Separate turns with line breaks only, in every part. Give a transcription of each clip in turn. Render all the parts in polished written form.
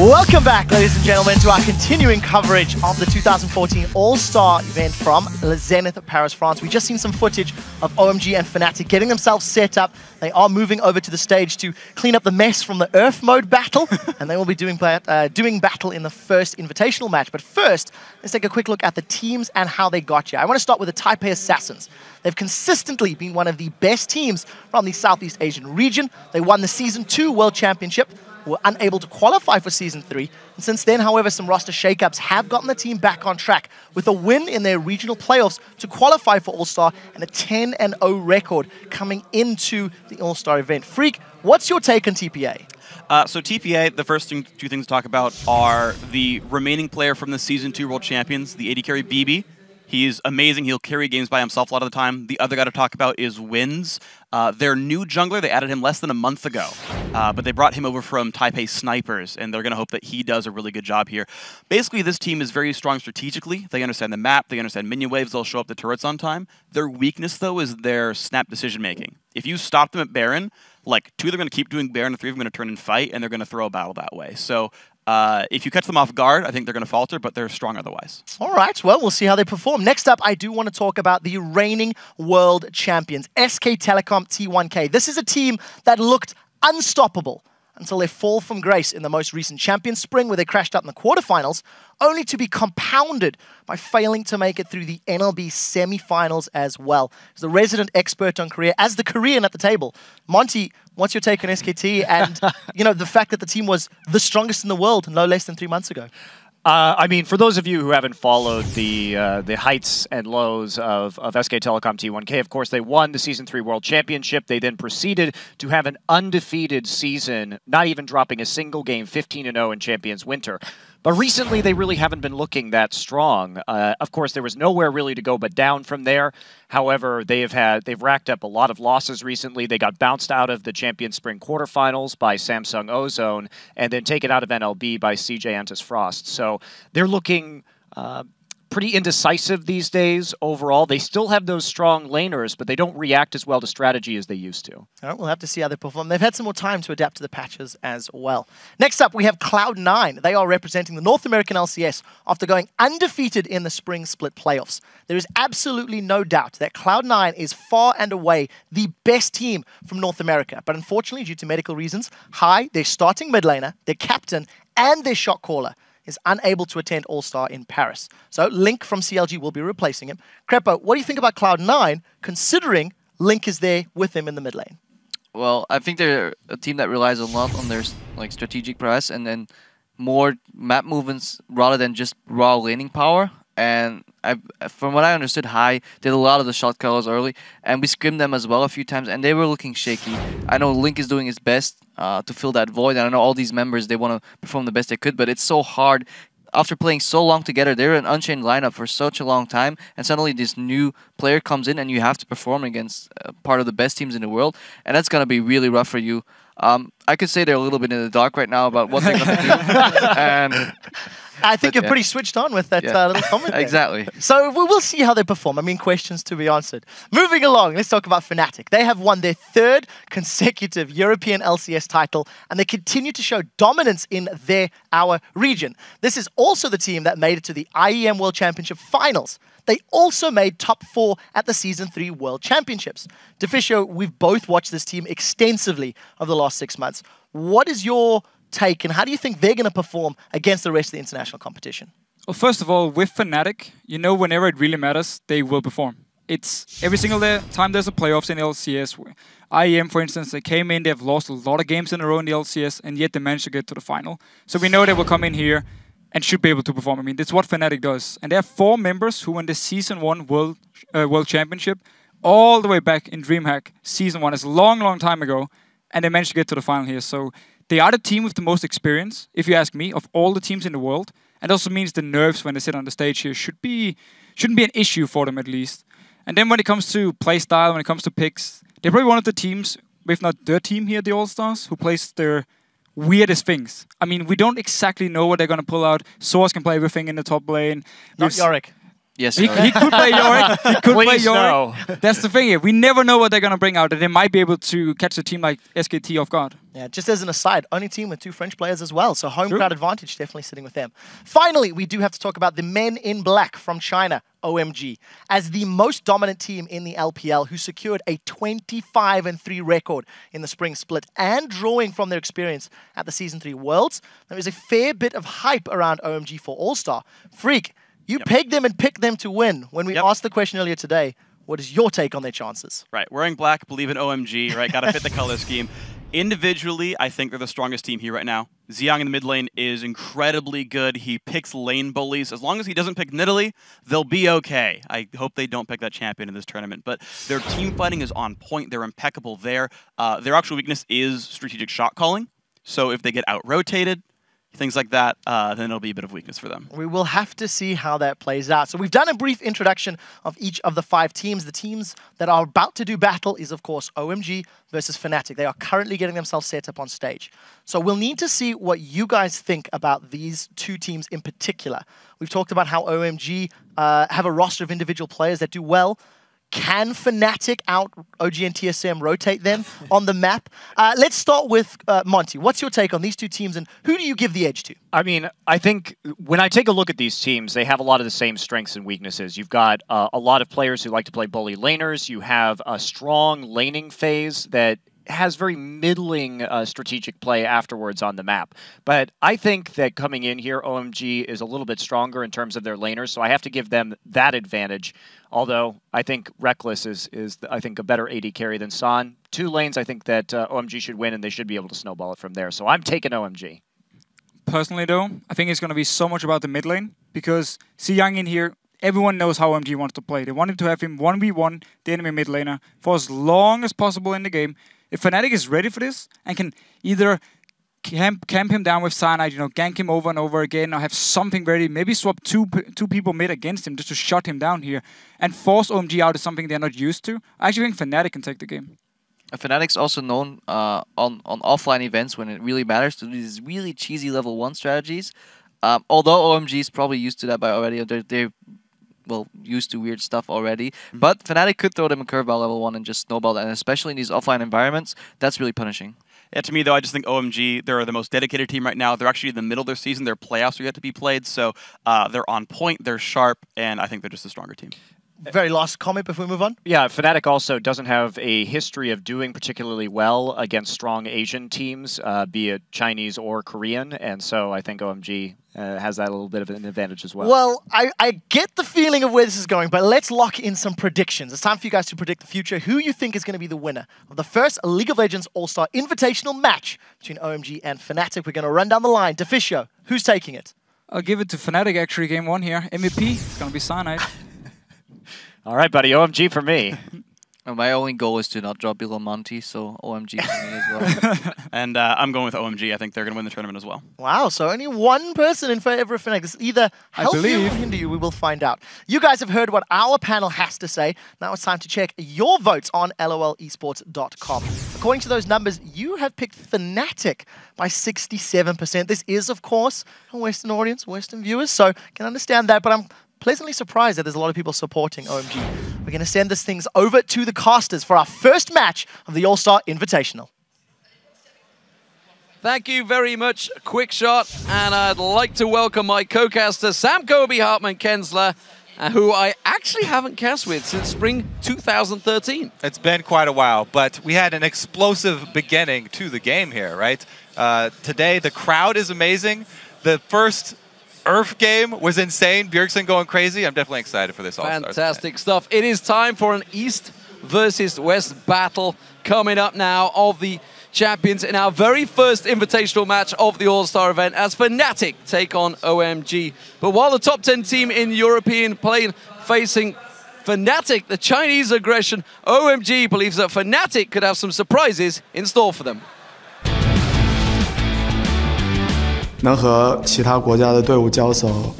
Welcome back, ladies and gentlemen, to our continuing coverage of the 2014 All-Star event from Le Zenith, Paris, France. We've just seen some footage of OMG and Fnatic getting themselves set up. They are moving over to the stage to clean up the mess from the Earth mode battle, and they will be doing battle in the first invitational match. But first, let's take a quick look at the teams and how they got here. I want to start with the Taipei Assassins. They've consistently been one of the best teams from the Southeast Asian region. They won the Season 2 World Championship, were unable to qualify for Season 3. And since then, however, some roster shakeups have gotten the team back on track with a win in their regional playoffs to qualify for All-Star and a 10-0 record coming into the All-Star event. Freak, what's your take on TPA?
So TPA, the first two things to talk about are the remaining player from the Season 2 World Champions, the AD carry BB. He's amazing. He'll carry games by himself a lot of the time. The other guy to talk about is Wins. Their new jungler, they added him less than a month ago. But they brought him over from Taipei Snipers, and they're going to hope that he does a really good job here. Basically, this team is very strong strategically. They understand the map. They understand minion waves. They'll show up the turrets on time. Their weakness, though, is their snap decision-making. If you stop them at Baron, like, two of them are going to keep doing Baron, and three of them are going to turn and fight, and they're going to throw a battle that way. So if you catch them off guard, I think they're going to falter, but they're strong otherwise. All
right, well, we'll see how they perform. Next up, I do want to talk about the reigning world champions, SK Telecom T1K. This is a team that looked unstoppable until their fall from grace in the most recent Champion Spring, where they crashed out in the quarterfinals, only to be compounded by failing to make it through the NLB semifinals as well. As the resident expert on Korea, as the Korean at the table, Monty, what's your take on SKT and the fact that the team was the strongest in the world no less than 3 months ago?
I mean, for those of you who haven't followed the heights and lows of SK Telecom T1K, of course, they won the Season 3 World Championship. They then proceeded to have an undefeated season, not even dropping a single game, 15-0 in Champions Winter. But recently, they really haven't been looking that strong. Of course, there was nowhere really to go but down from there. However, they've racked up a lot of losses recently. They got bounced out of the Champion Spring quarterfinals by Samsung Ozone, and then taken out of NLB by CJ Antis Frost. So they're looking pretty indecisive these days overall. They still have those strong laners, but they don't react as well to strategy as they used to.
All right, we'll have to see how they perform. They've had some more time to adapt to the patches as well. Next up, we have Cloud9. They are representing the North American LCS after going undefeated in the Spring Split playoffs. There is absolutely no doubt that Cloud9 is far and away the best team from North America. But unfortunately, due to medical reasons, their starting mid laner, their captain, and their shot caller is unable to attend All-Star in Paris. So Link from CLG will be replacing him. Crepo, what do you think about Cloud9, considering Link is there with him in the mid lane?
Well, I think they're a team that relies a lot on their strategic press and then more map movements rather than just raw laning power. And from what I understood, did a lot of the shot callers early, and we scrimmed them as well a few times, and they were looking shaky. I know Link is doing his best to fill that void, and I know all these members, they want to perform the best they could, but it's so hard. After playing so long together, they're an unchained lineup for such a long time, and suddenly this new player comes in, and you have to perform against part of the best teams in the world, and that's going to be really rough for you. I could say they're a little bit in the dark right now about what they're going to do. And
I think you're pretty switched on with that little comment there.
Exactly.
So we'll see how they perform. I mean, questions to be answered. Moving along, let's talk about Fnatic. They have won their 3rd consecutive European LCS title, and they continue to show dominance in our region. This is also the team that made it to the IEM World Championship finals. They also made top 4 at the Season 3 World Championships. Deficio, we've both watched this team extensively over the last 6 months. What is your take, and how do you think they're going to perform against the rest of the international competition?
Well, first of all, with Fnatic, whenever it really matters, they will perform. It's every single time there's a playoffs in the LCS. IEM, for instance, they came in, they've lost a lot of games in a row in the LCS, and yet they managed to get to the final. So we know they will come in here and should be able to perform. I mean, that's what Fnatic does. And there are 4 members who won the Season 1 World Championship all the way back in DreamHack. Season 1 is a long, long time ago, and they managed to get to the final here. So they are the team with the most experience, if you ask me, of all the teams in the world. And also means the nerves when they sit on the stage here shouldn't be an issue for them at least. And then when it comes to play style, when it comes to picks, they're probably one of the teams, if not the team here at the All-Stars, who plays their weirdest things. I mean, we don't exactly know what they're going to pull out. Source can play everything in the top lane.
Not Yorick.
Yes,
He could play Yorick. He could play
Please no.
Yorick. That's the thing here. We never know what they're going to bring out, and they might be able to catch a team like SKT off guard.
Yeah, just as an aside, only team with 2 French players as well, so home
True.
crowd advantage definitely sitting with them. Finally, we do have to talk about the men in black from China, OMG, as the most dominant team in the LPL, who secured a 25-3 record in the spring split, and drawing from their experience at the Season 3 Worlds. There is a fair bit of hype around OMG for All-Star. Freak, you pegged them and picked them to win. When we asked the question earlier today, what is your take on their chances?
Right, wearing black, believe in OMG, right? Got to fit the color scheme. Individually, I think they're the strongest team here right now. Xiang in the mid lane is incredibly good. He picks lane bullies. As long as he doesn't pick Nidalee, they'll be okay. I hope they don't pick that champion in this tournament. But their team fighting is on point. They're impeccable there. Their actual weakness is strategic shot calling. So if they get out-rotated, things like that, then it'll be a bit of weakness for them.
We will have to see how that plays out. So we've done a brief introduction of each of the 5 teams. The teams that are about to do battle is, of course, OMG versus Fnatic. They are currently getting themselves set up on stage. So we'll need to see what you guys think about these 2 teams in particular. We've talked about how OMG have a roster of individual players that do well. Can Fnatic out OG and TSM rotate them on the map? Let's start with Monty. What's your take on these 2 teams, and who do you give the edge to?
I mean, I think when I take a look at these teams, they have a lot of the same strengths and weaknesses. You've got a lot of players who like to play bully laners. You have a strong laning phase that has very middling strategic play afterwards on the map. But I think that coming in here, OMG is a little bit stronger in terms of their laners, so I have to give them that advantage. Although I think Reckless is I think, a better AD carry than San. 2 lanes, I think that OMG should win, and they should be able to snowball it from there. So I'm taking OMG.
Personally, though, I think it's going to be so much about the mid lane, because Xiang in here, everyone knows how OMG wants to play. They wanted to have him 1v1, the enemy mid laner, for as long as possible in the game. If Fnatic is ready for this and can either camp him down with Cyanide, gank him over and over again, or have something ready, maybe swap two people mid against him just to shut him down here and force OMG out of something they're not used to, I actually think Fnatic can take the game.
Fnatic's also known on offline events when it really matters to do these really cheesy level 1 strategies. Although OMG is probably used to that by already, they're used to weird stuff already. But Fnatic could throw them a curveball level 1 and just snowball that, and especially in these offline environments, that's really punishing.
Yeah, to me, though, I just think OMG, they're the most dedicated team right now. They're actually in the middle of their season. Their playoffs are yet to be played, so they're on point, they're sharp, and I think they're just a stronger team.
Very last comment before we move on.
Yeah, Fnatic also doesn't have a history of doing particularly well against strong Asian teams, be it Chinese or Korean, and so I think OMG has that a little bit of an advantage as well.
Well, I get the feeling of where this is going, but let's lock in some predictions. It's time for you guys to predict the future. Who you think is going to be the winner of the first League of Legends All-Star Invitational match between OMG and Fnatic? We're going to run down the line. Deficio, who's taking it?
I'll give it to Fnatic, actually, game 1 here. MVP, it's going to be Cyanide.
All right, buddy, OMG for me.
My only goal is to not drop below Monty, so OMG for me as well.
And I'm going with OMG. I think they're going to win the tournament as well.
Wow, so only one person in favor of Fnatic. This is either help you or hinder you. We will find out. You guys have heard what our panel has to say. Now it's time to check your votes on lolesports.com. According to those numbers, you have picked Fnatic by 67%. This is, of course, a Western audience, Western viewers, so can understand that, but I'm pleasantly surprised that there's a lot of people supporting OMG. We're going to send these things over to the casters for our first match of the All-Star Invitational.
Thank you very much, Quick Shot, and I'd like to welcome my co-caster, Sam Kobe Hartman Kensler, who I actually haven't cast with since spring 2013.
It's been quite a while, but we had an explosive beginning to the game here, right? Today, the crowd is amazing. The first Earth game was insane. Bjergsen going crazy. I'm definitely excited for this All-Stars.
Fantastic stuff. It is time for an East versus West battle coming up now of the champions in our very first invitational match of the All-Star event as Fnatic take on OMG. But while the top 10 team in European plane facing Fnatic, the Chinese aggression, OMG believes that Fnatic could have some surprises in store for them.
能和其他国家的队伍交手，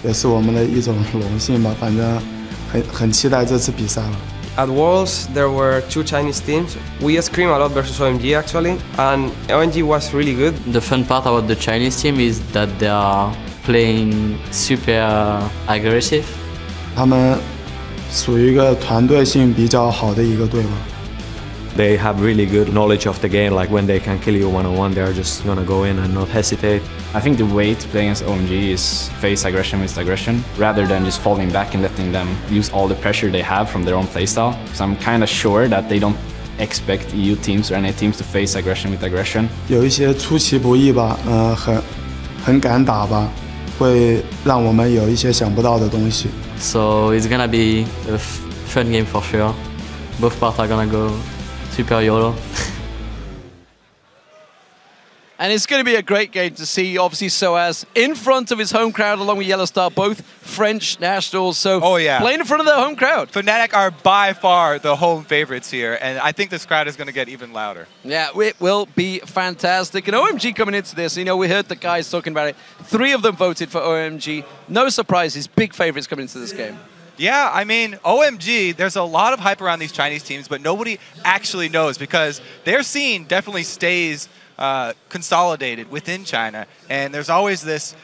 也是我们的一种荣幸吧。反正很期待这次比赛了。
At Worlds, there were 2 Chinese teams. We screamed a lot versus OMG actually, and OMG was really good.
The fun part about the Chinese team is that they are playing super aggressive.
他们属于一个团队性比较好的一个队吧。
They have really good knowledge of the game, like when they can kill you one-on-one, they're just gonna go in and not hesitate.
I think the way to play against OMG is face aggression with aggression, rather than just falling back and letting them use all the pressure they have from their own playstyle. So I'm kind of sure that they don't expect EU teams or any teams to face aggression with aggression.
有一些出其不意吧，很敢打吧，会让我们有一些想不到的东西。
So it's gonna be a fun game for sure. Both parts are gonna go super YOLO.
And it's going to be a great game to see, obviously, Soaz in front of his home crowd along with Yellow Star, both French nationals. So playing in front of their home crowd.
Fnatic are by far the home favorites here, and I think this crowd is going to get even louder.
Yeah, it will be fantastic. And OMG coming into this, you know, we heard the guys talking about it. 3 of them voted for OMG. No surprises, big favorites coming into this game.
Yeah, I mean, OMG, there's a lot of hype around these Chinese teams, but nobody actually knows because their scene definitely stays consolidated within China, and there's always this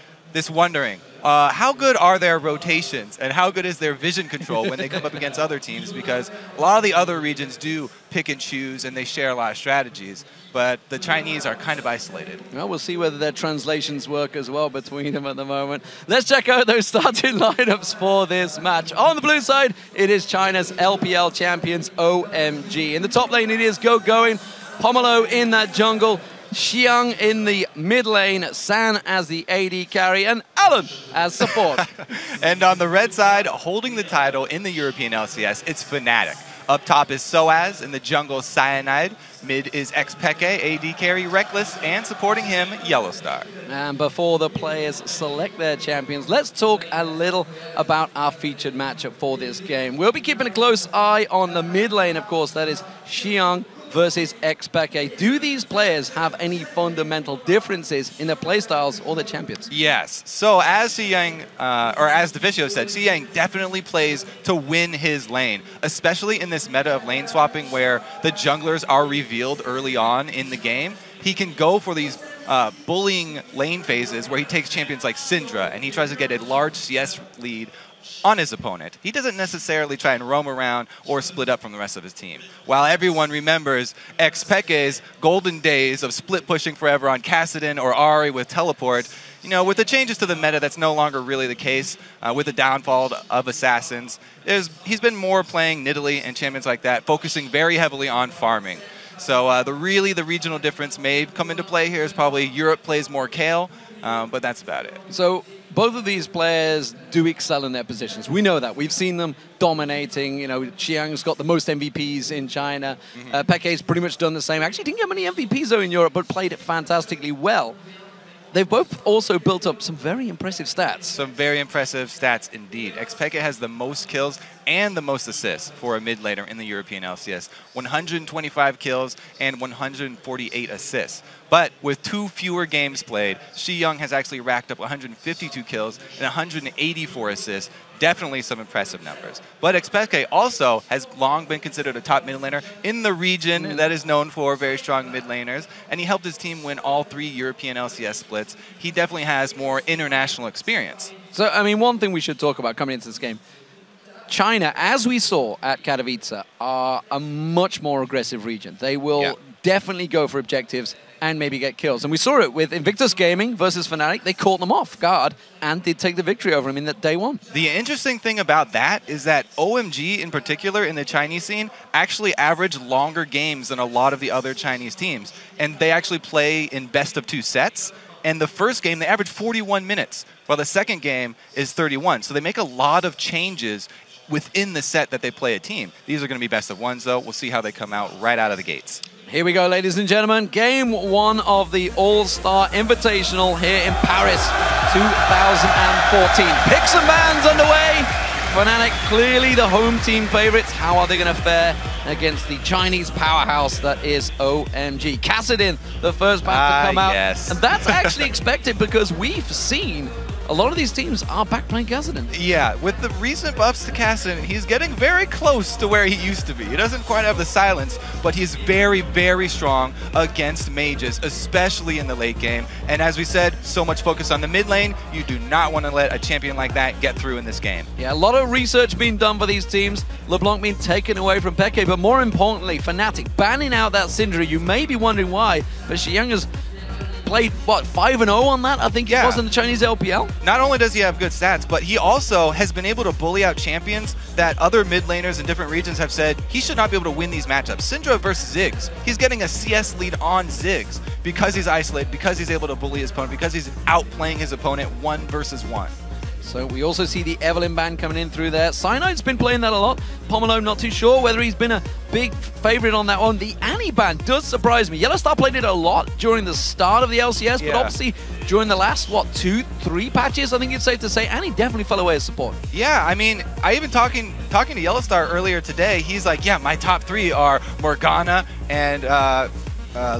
wondering, how good are their rotations and how good is their vision control when they come up against other teams, because a lot of the other regions do pick and choose and they share a lot of strategies, but the Chinese are kind of isolated.
Well, we'll see whether their translations work as well between them at the moment. Let's check out those starting lineups for this match. On the blue side, it is China's LPL champions, OMG. In the top lane, it is Going, Pomelo in that jungle, Xiang in the mid lane, San as the AD carry, and Alan as support.
And on the red side, holding the title in the European LCS, it's Fnatic. Up top is Soaz, in the jungle Cyanide, mid is xPeke, AD carry Reckless, and supporting him, Yellow Star.
And before the players select their champions, let's talk a little about our featured matchup for this game. We'll be keeping a close eye on the mid lane, of course, that is Xiang versus xPeke. Do these players have any fundamental differences in their playstyles or their champions?
Yes. So as Xiang, or as Deficio said, Xiang definitely plays to win his lane, especially in this meta of lane swapping where the junglers are revealed early on in the game. He can go for these bullying lane phases where he takes champions like Syndra and he tries to get a large CS lead on his opponent. He doesn't necessarily try and roam around or split up from the rest of his team. While everyone remembers xPeke's golden days of split pushing forever on Kassadin or Ahri with teleport, you know, with the changes to the meta, that's no longer really the case. With the downfall of assassins, he's been more playing Nidalee and champions like that, focusing very heavily on farming. So the regional difference may come into play here is probably Europe plays more Kayle, but that's about it.
So both of these players do excel in their positions. We know that. We've seen them dominating. You know, Xiang's got the most MVPs in China. Peke's pretty much done the same. Actually didn't get many MVPs though in Europe, but played it fantastically well. They've both also built up some very impressive stats.
Some very impressive stats indeed. xPeke has the most kills and the most assists for a mid laner in the European LCS. 125 kills and 148 assists. But with 2 fewer games played, Xiang has actually racked up 152 kills and 184 assists. Definitely some impressive numbers. But xPeke also has long been considered a top mid laner in the region that is known for very strong mid laners, and he helped his team win all 3 European LCS splits. He definitely has more international experience.
So, I mean, one thing we should talk about coming into this game, China, as we saw at Katowice, are a much more aggressive region. They will definitely go for objectives and maybe get kills. And we saw it with Invictus Gaming versus Fnatic. They caught them off guard and did take the victory over them in that day 1.
The interesting thing about that is that OMG in particular in the Chinese scene actually average longer games than a lot of the other Chinese teams. And they actually play in best of 2 sets. And the first game, they average 41 minutes, while the second game is 31. So they make a lot of changes within the set that they play a team. These are going to be best of 1s, though. We'll see how they come out right out of the gates.
Here we go, ladies and gentlemen. Game 1 of the All-Star Invitational here in Paris 2014. Picks and bans underway. Fnatic clearly the home team favorites. How are they going to fare against the Chinese powerhouse that is OMG? Kassadin, the first back to come out.
Yes.
And that's actually expected because we've seen a lot of these teams are back playing Kassadin.
Yeah, with the recent buffs to Kassadin, he's getting very close to where he used to be. He doesn't quite have the silence, but he's very, very strong against mages, especially in the late game. And as we said, so much focus on the mid lane. You do not want to let a champion like that get through in this game.
Yeah, a lot of research being done for these teams. LeBlanc being taken away from Peke, but more importantly, Fnatic banning out that Syndra. You may be wondering why, but Xiang has played, what, 5-0 on that? I think it was in the Chinese LPL.
Not only does he have good stats, but he also has been able to bully out champions that other mid laners in different regions have said he should not be able to win these matchups. Syndra versus Ziggs. He's getting a CS lead on Ziggs because he's isolated, because he's able to bully his opponent, because he's outplaying his opponent 1 versus 1.
So we also see the Evelyn ban coming in through there. Cynide's been playing that a lot. Pomelo, not too sure whether he's been a big favorite on that one. The Annie ban does surprise me. Yellowstar played it a lot during the start of the LCS, but obviously during the last, what, 2-3 patches, I think it's safe to say, Annie definitely fell away as support.
Yeah, I mean, I even talking to Yellowstar earlier today, he's like, yeah, my top 3 are Morgana and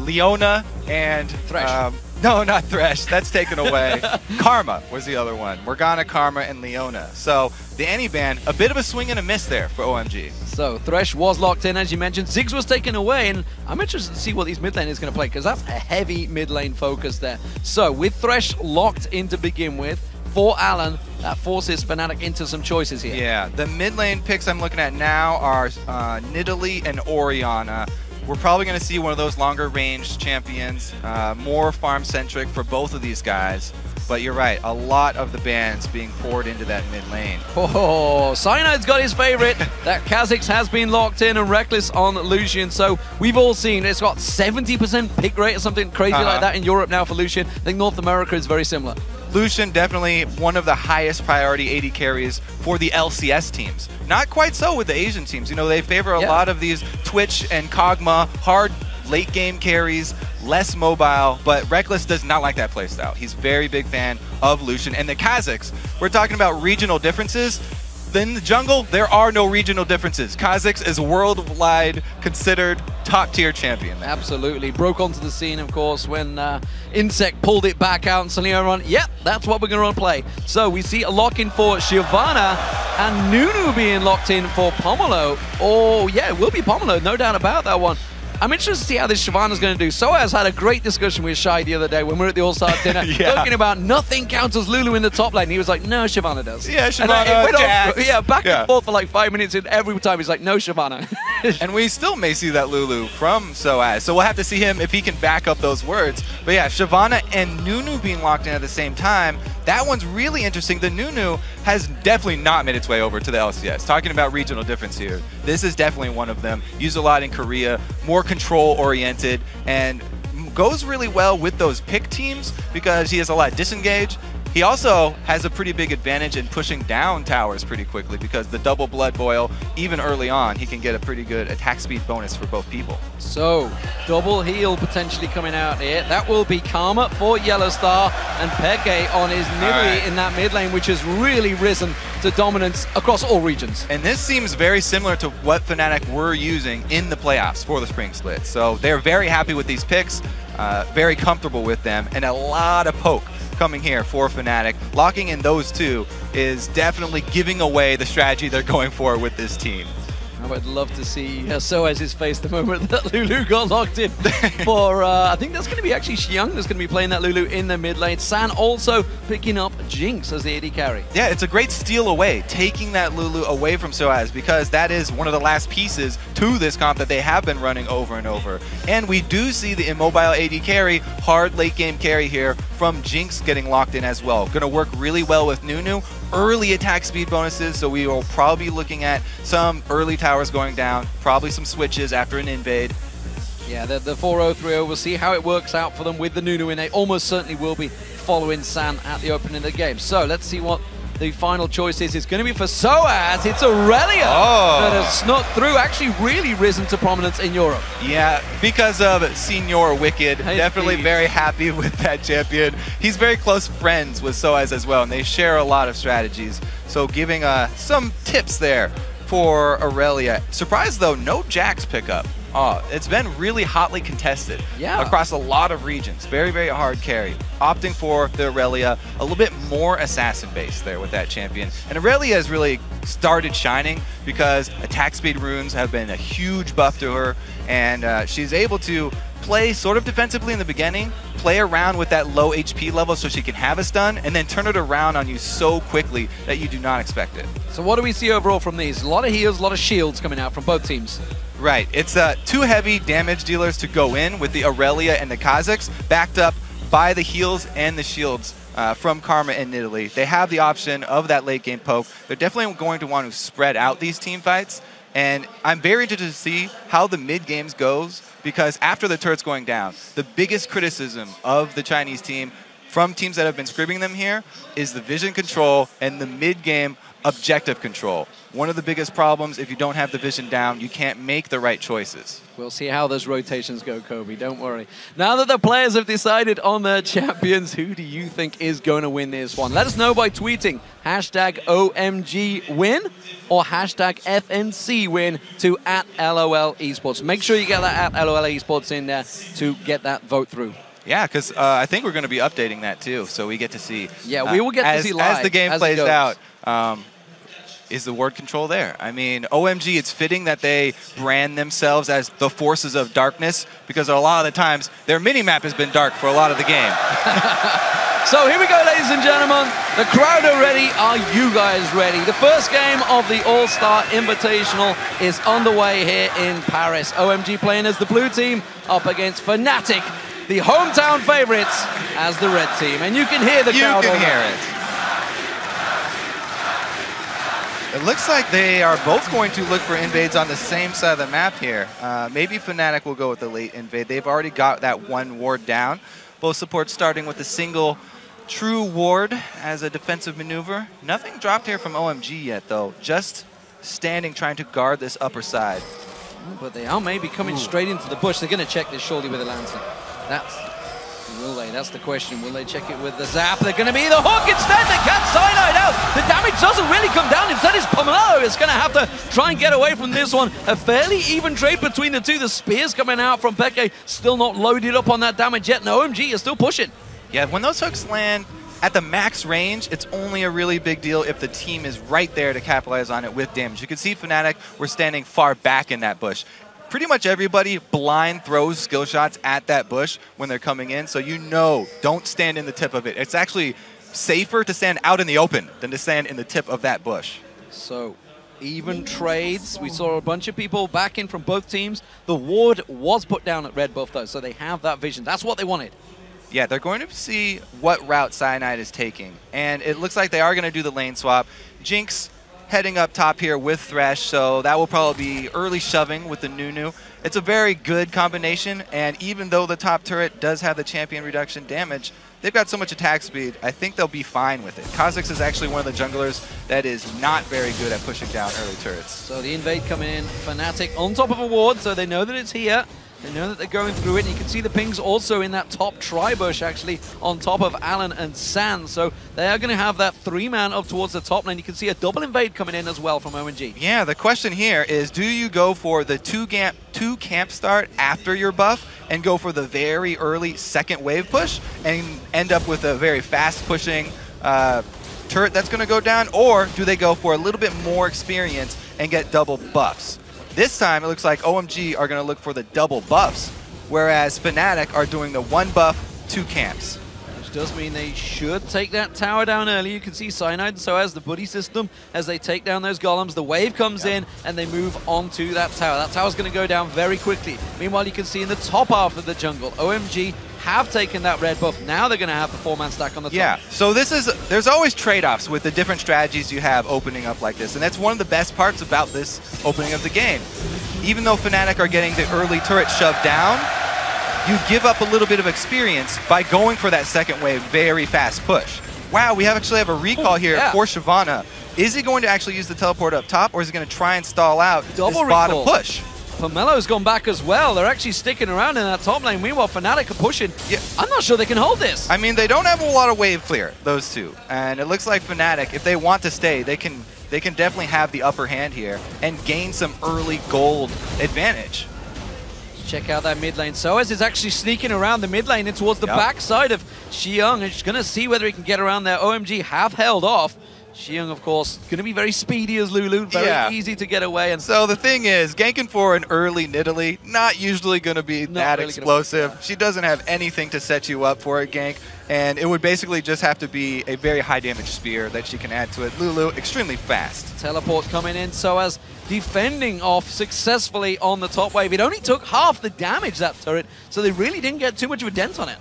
Leona and
Thresh.
No, not Thresh. That's taken away. Karma was the other one. Morgana, Karma, and Leona. So the Annie ban, a bit of a swing and a miss there for OMG.
So Thresh was locked in, as you mentioned. Ziggs was taken away, and I'm interested to see what these mid lane is going to play, because that's a heavy mid lane focus there. So with Thresh locked in to begin with, for Alan, that forces Fnatic into some choices here.
Yeah, the mid lane picks I'm looking at now are Nidalee and Orianna. We're probably going to see one of those longer range champions, more farm-centric for both of these guys. But you're right, a lot of the bans being poured into that mid lane.
Oh, Cynide's got his favorite. That Kha'Zix has been locked in, and Reckless on Lucian. So we've all seen it's got 70% pick rate or something crazy like that in Europe now for Lucian. I think North America is very similar.
Lucian definitely one of the highest priority AD carries for the LCS teams. Not quite so with the Asian teams. You know, they favor a lot of these Twitch and Kog'Maw, hard late game carries, less mobile, but Reckless does not like that playstyle. He's a very big fan of Lucian. And the Kha'Zix, we're talking about regional differences. In the jungle, there are no regional differences. Kha'Zix is worldwide considered top-tier champion.
Absolutely. Broke onto the scene, of course, when Insect pulled it back out and suddenly everyone, yep, that's what we're going to play. So we see a lock-in for Shyvana and Nunu being locked in for Pomelo. Oh, yeah, it will be Pomelo, no doubt about that one. I'm interested to see how this Shyvana's going to do. Soaz had a great discussion with Shai the other day when we were at the All-Star dinner, talking about nothing counts as Lulu in the top lane. He was like, no, Shyvana does.
Yeah, Shyvana,
back and forth for like 5 minutes, and every time he's like, no, Shyvana.
And we still may see that Lulu from Soaz. So we'll have to see him if he can back up those words. But yeah, Shyvana and Nunu being locked in at the same time, that one's really interesting. The Nunu has definitely not made its way over to the LCS. Talking about regional difference here, this is definitely one of them. Used a lot in Korea, more control-oriented, and goes really well with those pick teams because he has a lot of disengage. He also has a pretty big advantage in pushing down towers pretty quickly because the double blood boil, even early on, he can get a pretty good attack speed bonus for both people.
So, double heal potentially coming out here. That will be Karma for Yellowstar and Peke on his Nidalee in that mid lane, which has really risen to dominance across all regions.
And this seems very similar to what Fnatic were using in the playoffs for the Spring Split. So they're very happy with these picks, very comfortable with them, and a lot of poke coming here for Fnatic. Locking in those two is definitely giving away the strategy they're going for with this team.
I would love to see Soaz's face the moment that Lulu got locked in for, I think that's going to be actually Xiang that's going to be playing that Lulu in the mid lane. San also picking up Jinx as the AD carry.
Yeah, it's a great steal away, taking that Lulu away from Soaz, because that is one of the last pieces to this comp that they have been running over and over. And we do see the immobile AD carry, hard late game carry here from Jinx getting locked in as well. Going to work really well with Nunu. Early attack speed bonuses, so we will probably be looking at some early towers going down, probably some switches after an invade.
Yeah, the 4-0-3-0, we'll see how it works out for them with the Nunu in. They almost certainly will be following San at the opening of the game. So let's see what the final choice is. It's going to be for Soaz. It's Aurelia that has snuck through, actually really risen to prominence in Europe.
Yeah, because of Senior Wicked. Definitely very happy with that champion. He's very close friends with Soaz as well, and they share a lot of strategies. So giving some tips there for Aurelia. Surprised though, no Jax pickup It's been really hotly contested
Yeah.
across a lot of regions. Very, very hard carry. Opting for the Aurelia, a little bit more assassin base there with that champion. And Aurelia has really started shining because attack speed runes have been a huge buff to her, and she's able to play sort of defensively in the beginning, play around with that low HP level so she can have a stun, and then turn it around on you so quickly that you do not expect it.
So what do we see overall from these? A lot of heals, a lot of shields coming out from both teams.
Right, it's two heavy damage dealers to go in with the Aurelia and the Kazakhs, backed up by the heals and the shields from Karma and Nidalee. They have the option of that late game poke. They're definitely going to want to spread out these team fights, and I'm very interested to see how the mid games goes, because after the turret's going down, the biggest criticism of the Chinese team from teams that have been scribbing them here is the vision control and the mid game objective control. One of the biggest problems, if you don't have the vision down, you can't make the right choices.
We'll see how those rotations go, Kobe. Don't worry. Now that the players have decided on their champions, who do you think is going to win this one? Let us know by tweeting #OMGWin or #FNCWin to @LOL Esports. Make sure you get that @LOL Esports in there to get that vote through.
Yeah, because I think we're going to be updating that too, so we get to see.
Yeah, we will get to see live
as the game
as it
plays
goes.
out. Is the ward control there? I mean, OMG, it's fitting that they brand themselves as the forces of darkness, because a lot of the times their mini-map has been dark for a lot of the game.
So here we go, ladies and gentlemen. The crowd are ready. Are you guys ready? The first game of the All-Star Invitational is underway here in Paris. OMG playing as the blue team up against Fnatic, the hometown favorites, as the red team. And you can hear the crowd.
You can hear it. It looks like they are both going to look for invades on the same side of the map here. Maybe Fnatic will go with the late invade. They've already got that one ward down. Both supports starting with a single true ward as a defensive maneuver. Nothing dropped here from OMG yet, though. Just standing, trying to guard this upper side.
But they are maybe coming straight into the bush. They're going to check this surely with a lantern. Will they? That's the question. Will they check it with the zap? They're going to be the hook instead. They can't cyanide out. The damage doesn't really come down. Instead, it's Pomelo is going to have to try and get away from this one. A fairly even trade between the two. The spears coming out from Peke, still not loaded up on that damage yet. And OMG is still pushing.
Yeah, when those hooks land at the max range, it's only a really big deal if the team is right there to capitalize on it with damage. You can see Fnatic were standing far back in that bush. Pretty much everybody blind throws skill shots at that bush when they're coming in, so you know, don't stand in the tip of it. It's actually safer to stand out in the open than to stand in the tip of that bush.
So, even trades. We saw a bunch of people back in from both teams. The ward was put down at red buff, though, so they have that vision. That's what they wanted.
Yeah, they're going to see what route Cyanide is taking, and it looks like they are going to do the lane swap. Jinx heading up top here with Thresh, so that will probably be early shoving with the Nunu. It's a very good combination, and even though the top turret does have the champion reduction damage, they've got so much attack speed, I think they'll be fine with it. Kha'Zix is actually one of the junglers that is not very good at pushing down early turrets.
So the invade coming in, Fnatic on top of a ward, so they know that it's here. They know that they're going through it, and you can see the pings also in that top tri-bush, actually, on top of Alan and San. So they are going to have that three-man up towards the top lane. You can see a double invade coming in as well from OMG.
Yeah, the question here is, do you go for the two camp start after your buff and go for the very early second wave push and end up with a very fast pushing turret that's going to go down, or do they go for a little bit more experience and get double buffs? This time, it looks like OMG are going to look for the double buffs, whereas Fnatic are doing the one buff, two camps.
Which does mean they should take that tower down early. You can see Cyanide, so as the buddy system, as they take down those golems, the wave comes in and they move onto that tower. That tower's going to go down very quickly. Meanwhile, you can see in the top half of the jungle, OMG have taken that red buff. Now they're going to have the four-man stack on the top.
Yeah, so there's always trade-offs with the different strategies you have opening up like this, and that's one of the best parts about this opening of the game. Even though Fnatic are getting the early turret shoved down, you give up a little bit of experience by going for that second wave very fast push. Wow, we actually have a recall here for Shyvana. Is he going to actually use the teleport up top, or is he going to try and stall out this bottom push?
Pomelo's gone back as well. They're actually sticking around in that top lane. Meanwhile, Fnatic are pushing. Yeah. I'm not sure they can hold this.
I mean, they don't have a lot of wave clear, those two. And it looks like Fnatic, if they want to stay, they can definitely have the upper hand here and gain some early gold advantage.
Check out that mid lane. Soaz is actually sneaking around the mid lane and towards the back side of Xiong, and she's going to see whether he can get around there. OMG have held off. Xiong, of course, going to be very speedy as Lulu, very easy to get away. And
so the thing is, ganking for an early Nidalee, not usually going to be that really explosive. She doesn't have anything to set you up for a gank, and it would basically just have to be a very high damage spear that she can add to it. Lulu, extremely fast.
Teleport coming in, Soaz defending off successfully on the top wave. It only took half the damage, that turret, so they really didn't get too much of a dent on it.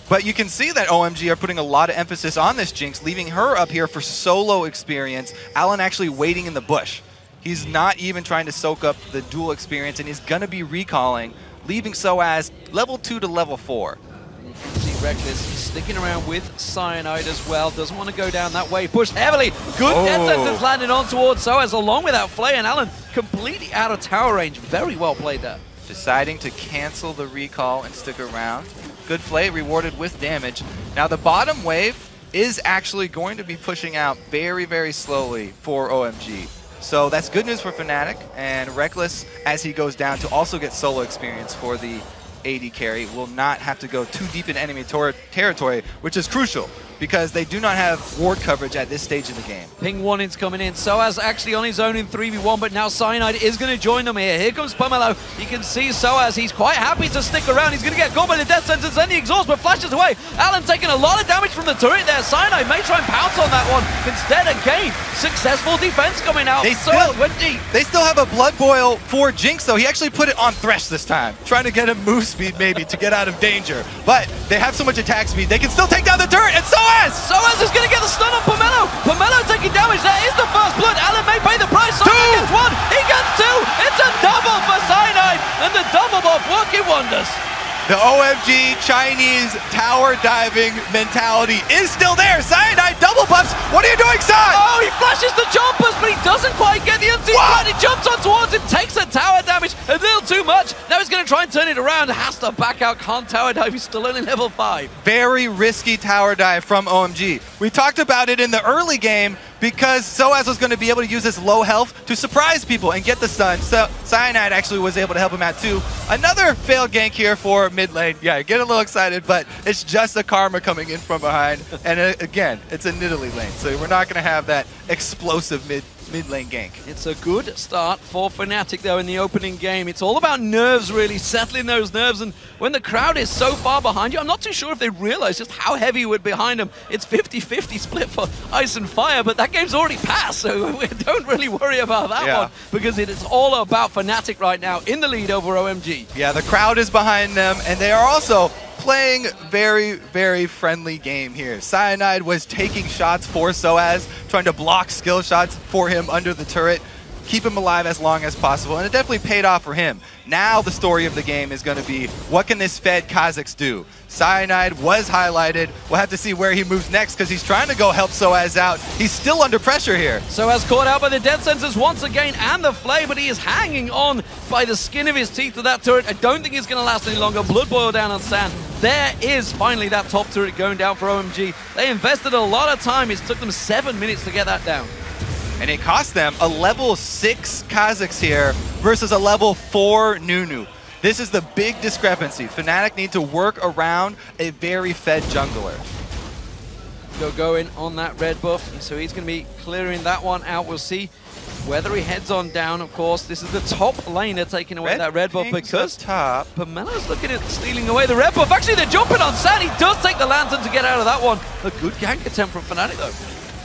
But you can see that OMG are putting a lot of emphasis on this Jinx, leaving her up here for solo experience. Alan actually waiting in the bush. He's not even trying to soak up the dual experience, and he's going to be recalling, leaving Soaz level 2 to level 4.
You can see Reckless sticking around with Cyanide as well. Doesn't want to go down that way. Pushed heavily. Good death sentence landed on towards Soaz, along with that Flay, and Alan completely out of tower range. Very well played there.
Deciding to cancel the recall and stick around. Good Flay rewarded with damage. Now the bottom wave is actually going to be pushing out very, very slowly for OMG. So that's good news for Fnatic, and Reckless, as he goes down to also get solo experience for the AD carry, will not have to go too deep in enemy territory, which is crucial because they do not have ward coverage at this stage of the game.
Ping warning's coming in. Soaz actually on his own in 3v1, but now Cyanide is going to join them here. Here comes Pomelo. You can see Soaz. He's quite happy to stick around. He's going to get caught by the death sentence and the exhaust, but flashes away. Alan taking a lot of damage from the turret there. Cyanide may try and pounce on that one. Instead, again, successful defense coming out.
They still have a blood boil for Jinx, though. He actually put it on Thresh this time, trying to get him move speed maybe to get out of danger. But they have so much attack speed, they can still take down the turret, and
Soaz is going to get the stun on Pomelo. Pomelo taking damage. There is the first blood. Alan may pay the price. Cyanide gets one. He gets two. It's a double for Cyanide, and the double buff working wonders.
The OMG Chinese tower diving mentality is still there. Cyanide double buffs. What are you doing, Sai?
Oh, he flashes the jumpers, but he doesn't quite get the unseen blood. He jumps on towards him, takes the tower damage, a little too much. Now he's going to try and turn it around. Has to back out, can't tower dive. He's still only level 5.
Very risky tower dive from OMG. We talked about it in the early game because Soaz was going to be able to use his low health to surprise people and get the stun. So Cyanide actually was able to help him out too. Another failed gank here for mid lane. Yeah, get a little excited, but it's just a Karma coming in from behind. And again, it's a Nidalee lane, so we're not going to have that explosive mid lane gank.
It's a good start for Fnatic though in the opening game. It's all about nerves, really, settling those nerves, and when the crowd is so far behind you, I'm not too sure if they realize just how heavy you would behind them. It's 50-50 split for Ice and Fire, but that game's already passed, so we don't really worry about that one, because it is all about Fnatic right now in the lead over OMG.
Yeah, the crowd is behind them, and they are also playing very, very friendly game here. Cyanide was taking shots for Soaz, trying to block skill shots for him under the turret, keep him alive as long as possible, and it definitely paid off for him. Now the story of the game is going to be, what can this Fed Kazakhs do? Cyanide was highlighted. We'll have to see where he moves next because he's trying to go help Soaz out. He's still under pressure here.
Soaz caught out by the death sensors once again and the Flay, but he is hanging on by the skin of his teeth to that turret. I don't think it's going to last any longer. Blood boil down on Sand. There is finally that top turret going down for OMG. They invested a lot of time. It took them 7 minutes to get that down.
And it cost them a level 6 Kazakhs here versus a level 4 Nunu. This is the big discrepancy. Fnatic need to work around a very fed jungler.
Go in on that red buff, so he's going to be clearing that one out. We'll see whether he heads on down, of course. This is the top laner taking away that red buff because Pomelo's looking at stealing away the red buff. Actually, they're jumping on Sand. He does take the lantern to get out of that one. A good gank attempt from Fnatic, though.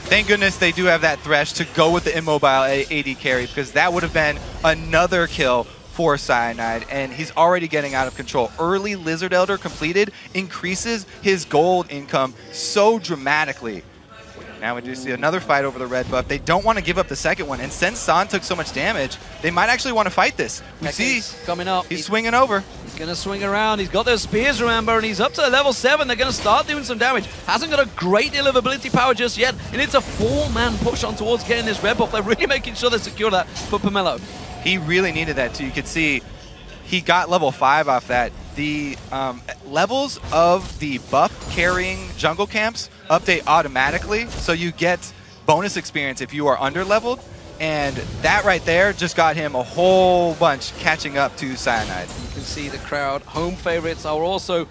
Thank goodness they do have that Thresh to go with the immobile AD carry, because that would have been another kill for Cyanide, and he's already getting out of control. Early Lizard Elder completed increases his gold income so dramatically. Now we do see another fight over the red buff. They don't want to give up the second one, and since San took so much damage, they might actually want to fight this. We see
coming up.
He's swinging over.
He's going to swing around. He's got those spears, remember, and he's up to level 7. They're going to start doing some damage. Hasn't got a great deal of ability power just yet, and it's a 4-man push on towards getting this red buff. They're really making sure they secure that for Pomelo.
He really needed that too. You could see he got level 5 off that. The levels of the buff carrying jungle camps update automatically, so you get bonus experience if you are under leveled, and that right there just got him a whole bunch catching up to Cyanide.
You can see the crowd. Home favorites are also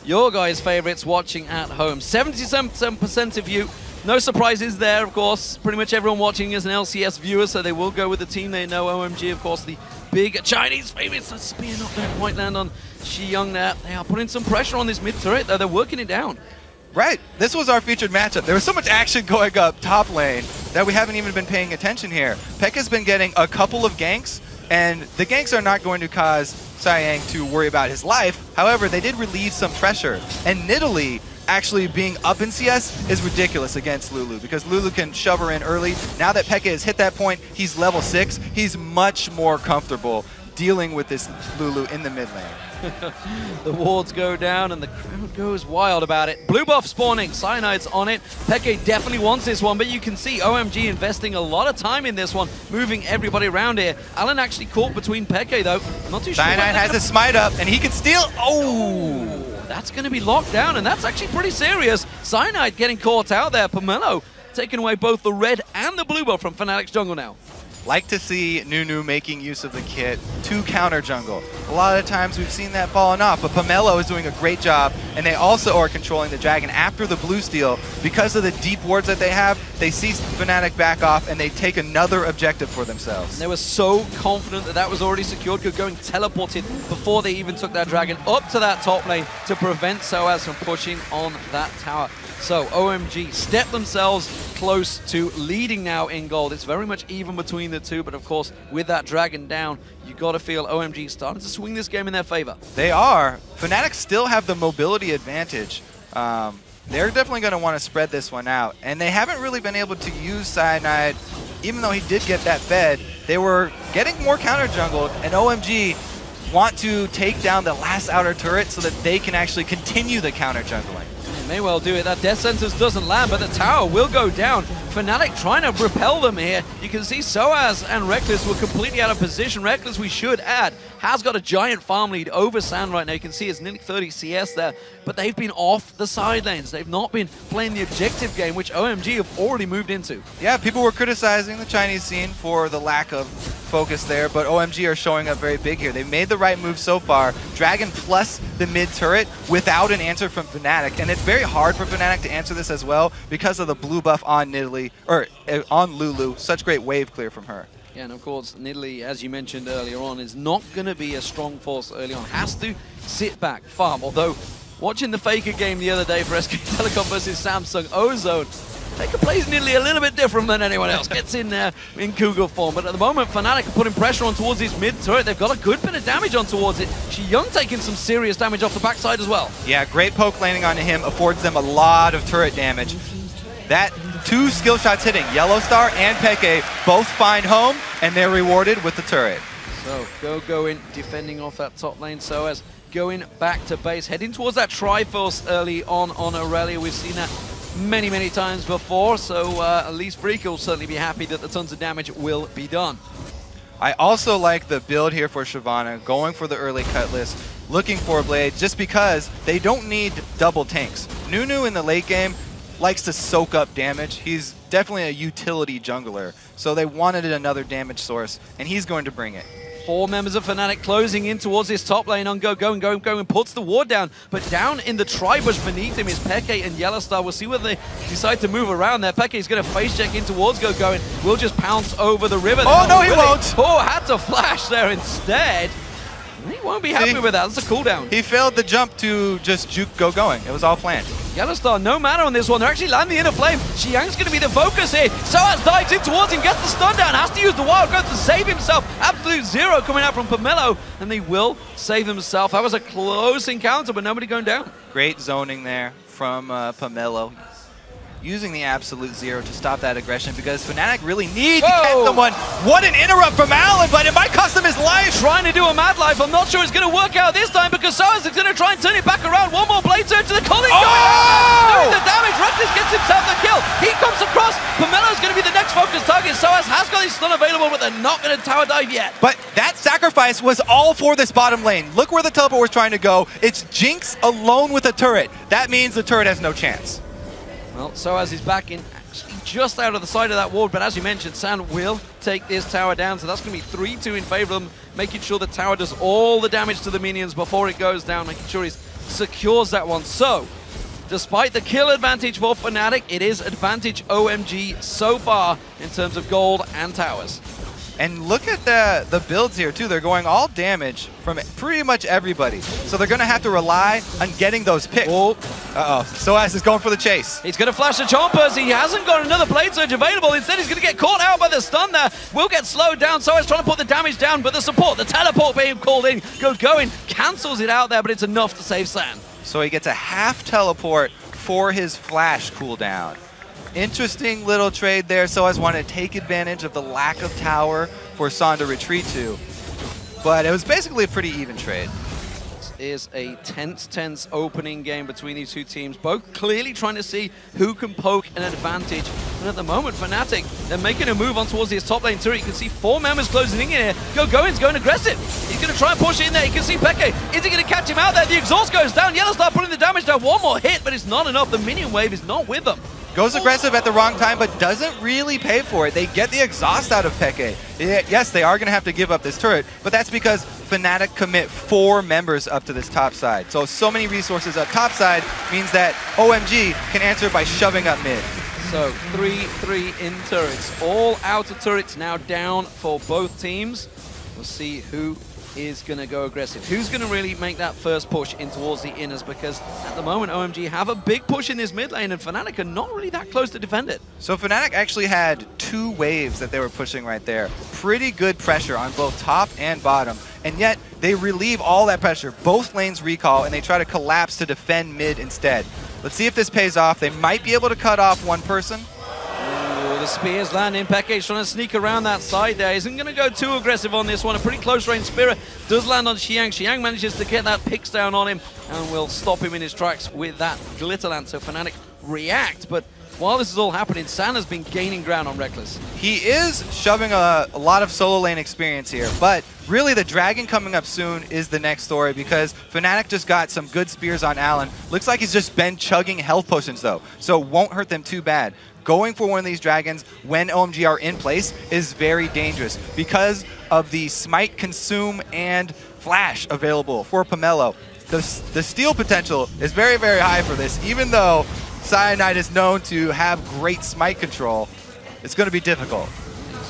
your guys' favorites watching at home. 77% of you. No surprises there, of course. Pretty much everyone watching is an LCS viewer, so they will go with the team they know. OMG, of course, the big Chinese favorites. That spear not going to quite land on Shi Young there. They are putting some pressure on this mid turret, though. They're working it down.
Right. This was our featured matchup. There was so much action going up top lane that we haven't even been paying attention here. Pekka's been getting a couple of ganks, and the ganks are not going to cause Saiyang to worry about his life. However, they did relieve some pressure. And Nidalee actually being up in CS is ridiculous against Lulu because Lulu can shove her in early. Now that Pekka has hit that point, he's level 6. He's much more comfortable dealing with this Lulu in the mid lane.
The wards go down and the crowd goes wild about it. Blue buff spawning, Cyanide's on it. Pekka definitely wants this one, but you can see OMG investing a lot of time in this one, moving everybody around here. Alan actually caught between Pekka though. Not too sure.
Cyanide has a smite up and he can steal. Oh!
That's going to be locked down, and that's actually pretty serious. Cyanide getting caught out there. Pomelo taking away both the red and the blue buff from Fnatic's jungle now.
Like to see Nunu making use of the kit to counter jungle. A lot of times we've seen that falling off, but Pomelo is doing a great job, and they also are controlling the dragon after the blue steal. Because of the deep wards that they have, they see Fnatic back off, and they take another objective for themselves.
And they were so confident that that was already secured, going teleported before they even took that dragon up to that top lane to prevent Soaz from pushing on that tower. So OMG step themselves close to leading now in gold. It's very much even between the two, but of course, with that dragon down, you got to feel OMG starting to swing this game in their favor.
They are. Fnatic still have the mobility advantage. They're definitely going to want to spread this one out, and they haven't really been able to use Cyanide. Even though he did get that fed, they were getting more counter jungled, and OMG want to take down the last outer turret so that they can actually continue the counter jungling.
May well do it. That death sentence doesn't land, but the tower will go down. Fnatic trying to repel them here. You can see Soaz and Reckless were completely out of position. Reckless, we should add, has got a giant farm lead over Sand right now. You can see it's nearly 30 CS there, but they've been off the side lanes. They've not been playing the objective game, which OMG have already moved into.
Yeah, people were criticizing the Chinese scene for the lack of focus there, but OMG are showing up very big here. They've made the right move so far. Dragon plus the mid turret without an answer from Fnatic, and it's very hard for Fnatic to answer this as well because of the blue buff on Nidalee, or on Lulu. Such great wave clear from her.
Yeah, and of course, Nidalee, as you mentioned earlier on, is not going to be a strong force early on. Has to sit back, farm. Although, watching the Faker game the other day for SK Telecom versus Samsung Ozone, Faker plays Nidalee a little bit different than anyone else. Gets in there in Cougar form. But at the moment, Fnatic are putting pressure on towards his mid turret. They've got a good bit of damage on towards it. Shi Young taking some serious damage off the backside as well.
Yeah, great poke landing on him affords them a lot of turret damage. That 2 skill shots hitting, Yellow Star and Peke both find home, and they're rewarded with the turret.
So, going, defending off that top lane. So as going back to base, heading towards that Triforce early on Aurelia. We've seen that many, many times before, so at least Freak will certainly be happy that the tons of damage will be done.
I also like the build here for Shyvana, going for the early Cutlass, looking for a blade, just because they don't need double tanks. Nunu in the late game likes to soak up damage. He's definitely a utility jungler, so they wanted another damage source, and he's going to bring it.
4 members of Fnatic closing in towards this top lane on going, puts the ward down, but down in the tri-bush beneath him is Peke and Yellowstar. We'll see whether they decide to move around there. Peke is going to face check in towards going. We'll just pounce over the river.
Oh, no, he won't.
Oh, had to flash there instead. He won't be happy with that. That's a cooldown.
He failed the jump to just juke going. It was all planned.
Yellowstar, no matter on this one. They're actually landing the inner flame. Xiang's going to be the focus here. Soaz dives in towards him, gets the stun down, has to use the wild growth to save himself. Absolute zero coming out from Pomelo, and they will save themselves. That was a close encounter, but nobody going down.
Great zoning there from Pomelo, using the absolute zero to stop that aggression because Fnatic really need to catch someone. What an interrupt from Alan, but it might cost him his life.
Trying to do a mad life. I'm not sure it's going to work out this time because Soaz is going to try and turn it back around. One more blade turn to the colleague. Doing the damage. Reckless gets himself the kill. He comes across. Pomelo's going to be the next focus target. Soaz has got his stun available, but they're not going to tower dive yet.
But that sacrifice was all for this bottom lane. Look where the teleport was trying to go. It's Jinx alone with a turret. That means the turret has no chance.
Well, Soaz is back in, actually just out of the side of that ward, but as you mentioned, Sand will take this tower down. So that's going to be 3-2 in favor of them, making sure the tower does all the damage to the minions before it goes down, making sure he secures that one. So, despite the kill advantage for Fnatic, it is advantage OMG so far in terms of gold and towers.
And look at the builds here, too. They're going all damage from pretty much everybody. So they're going to have to rely on getting those picks.
Oh.
Uh-oh. Soaz is going for the chase.
He's going to flash the Chompers. He hasn't got another Blade Surge available. Instead, he's going to get caught out by the stun there. Will get slowed down. Soaz trying to put the damage down, but the support, the teleport being called in, going, cancels it out there, but it's enough to save San.
So he gets a half teleport for his flash cooldown. Interesting little trade there. Soaz wanted to take advantage of the lack of tower for San to retreat to. But it was basically a pretty even trade.
This is a tense opening game between these two teams, both clearly trying to see who can poke an advantage. And at the moment, Fnatic, they're making a move on towards his top lane turret. You can see 4 members closing in here. Goin's going aggressive. He's going to try and push in there. You can see Peke. Is he going to catch him out there? The exhaust goes down. Yellowstar putting the damage down. One more hit, but it's not enough. The minion wave is not with them.
Goes aggressive at the wrong time, but doesn't really pay for it. They get the exhaust out of Peke. Yes, they are going to have to give up this turret, but that's because Fnatic commit 4 members up to this top side. So many resources up top side means that OMG can answer by shoving up mid.
So 3-3 in turrets. All outer turrets now down for both teams. We'll see who is going to go aggressive. Who's going to really make that first push in towards the inners, because at the moment OMG have a big push in this mid lane and Fnatic are not really that close to defend it.
So Fnatic actually had 2 waves that they were pushing right there. Pretty good pressure on both top and bottom, and yet they relieve all that pressure. Both lanes recall and they try to collapse to defend mid instead. Let's see if this pays off. They might be able to cut off one person.
The spears landing. Peke's trying to sneak around that side there. Isn't going to go too aggressive on this one. A pretty close range spear does land on Xiang. Xiang manages to get that picks down on him and will stop him in his tracks with that glitter lance. So Fnatic react, but while this is all happening, San has been gaining ground on Reckless.
He is shoving a lot of solo lane experience here, but really the dragon coming up soon is the next story, because Fnatic just got some good spears on Allen. Looks like he's just been chugging health potions though, so won't hurt them too bad. Going for one of these dragons when OMG are in place is very dangerous because of the smite, consume, and flash available for Pomelo. The steal potential is very, very high for this, even though Cyanide is known to have great smite control. It's going to be difficult.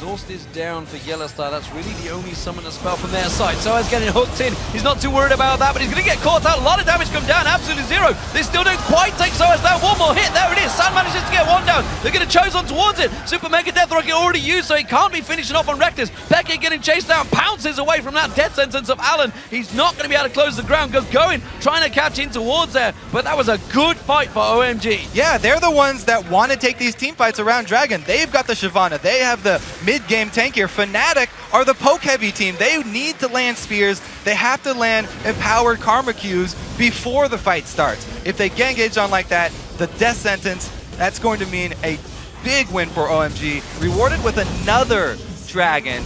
Exhaust is down for Yellowstar. That's really the only summoner spell from their side. Soaz getting hooked in. He's not too worried about that, but he's going to get caught out. A lot of damage come down. Absolutely zero. They still don't quite take Soaz down. One more hit. There it is. San manages to get one down. They're going to choose on towards it. Super Mega Death Rocket already used, so he can't be finishing off on Reckless. Peke getting chased down. Pounces away from that death sentence of Allen. He's not going to be able to close the ground. Going, trying to catch in towards there, but that was a good fight for OMG.
Yeah, they're the ones that want to take these team fights around Dragon. They've got the Shyvana. They have the mid-game tank here. Fnatic are the poke-heavy team. They need to land spears. They have to land empowered karma Qs before the fight starts. If they get engaged on like that, the death sentence, that's going to mean a big win for OMG, rewarded with another dragon,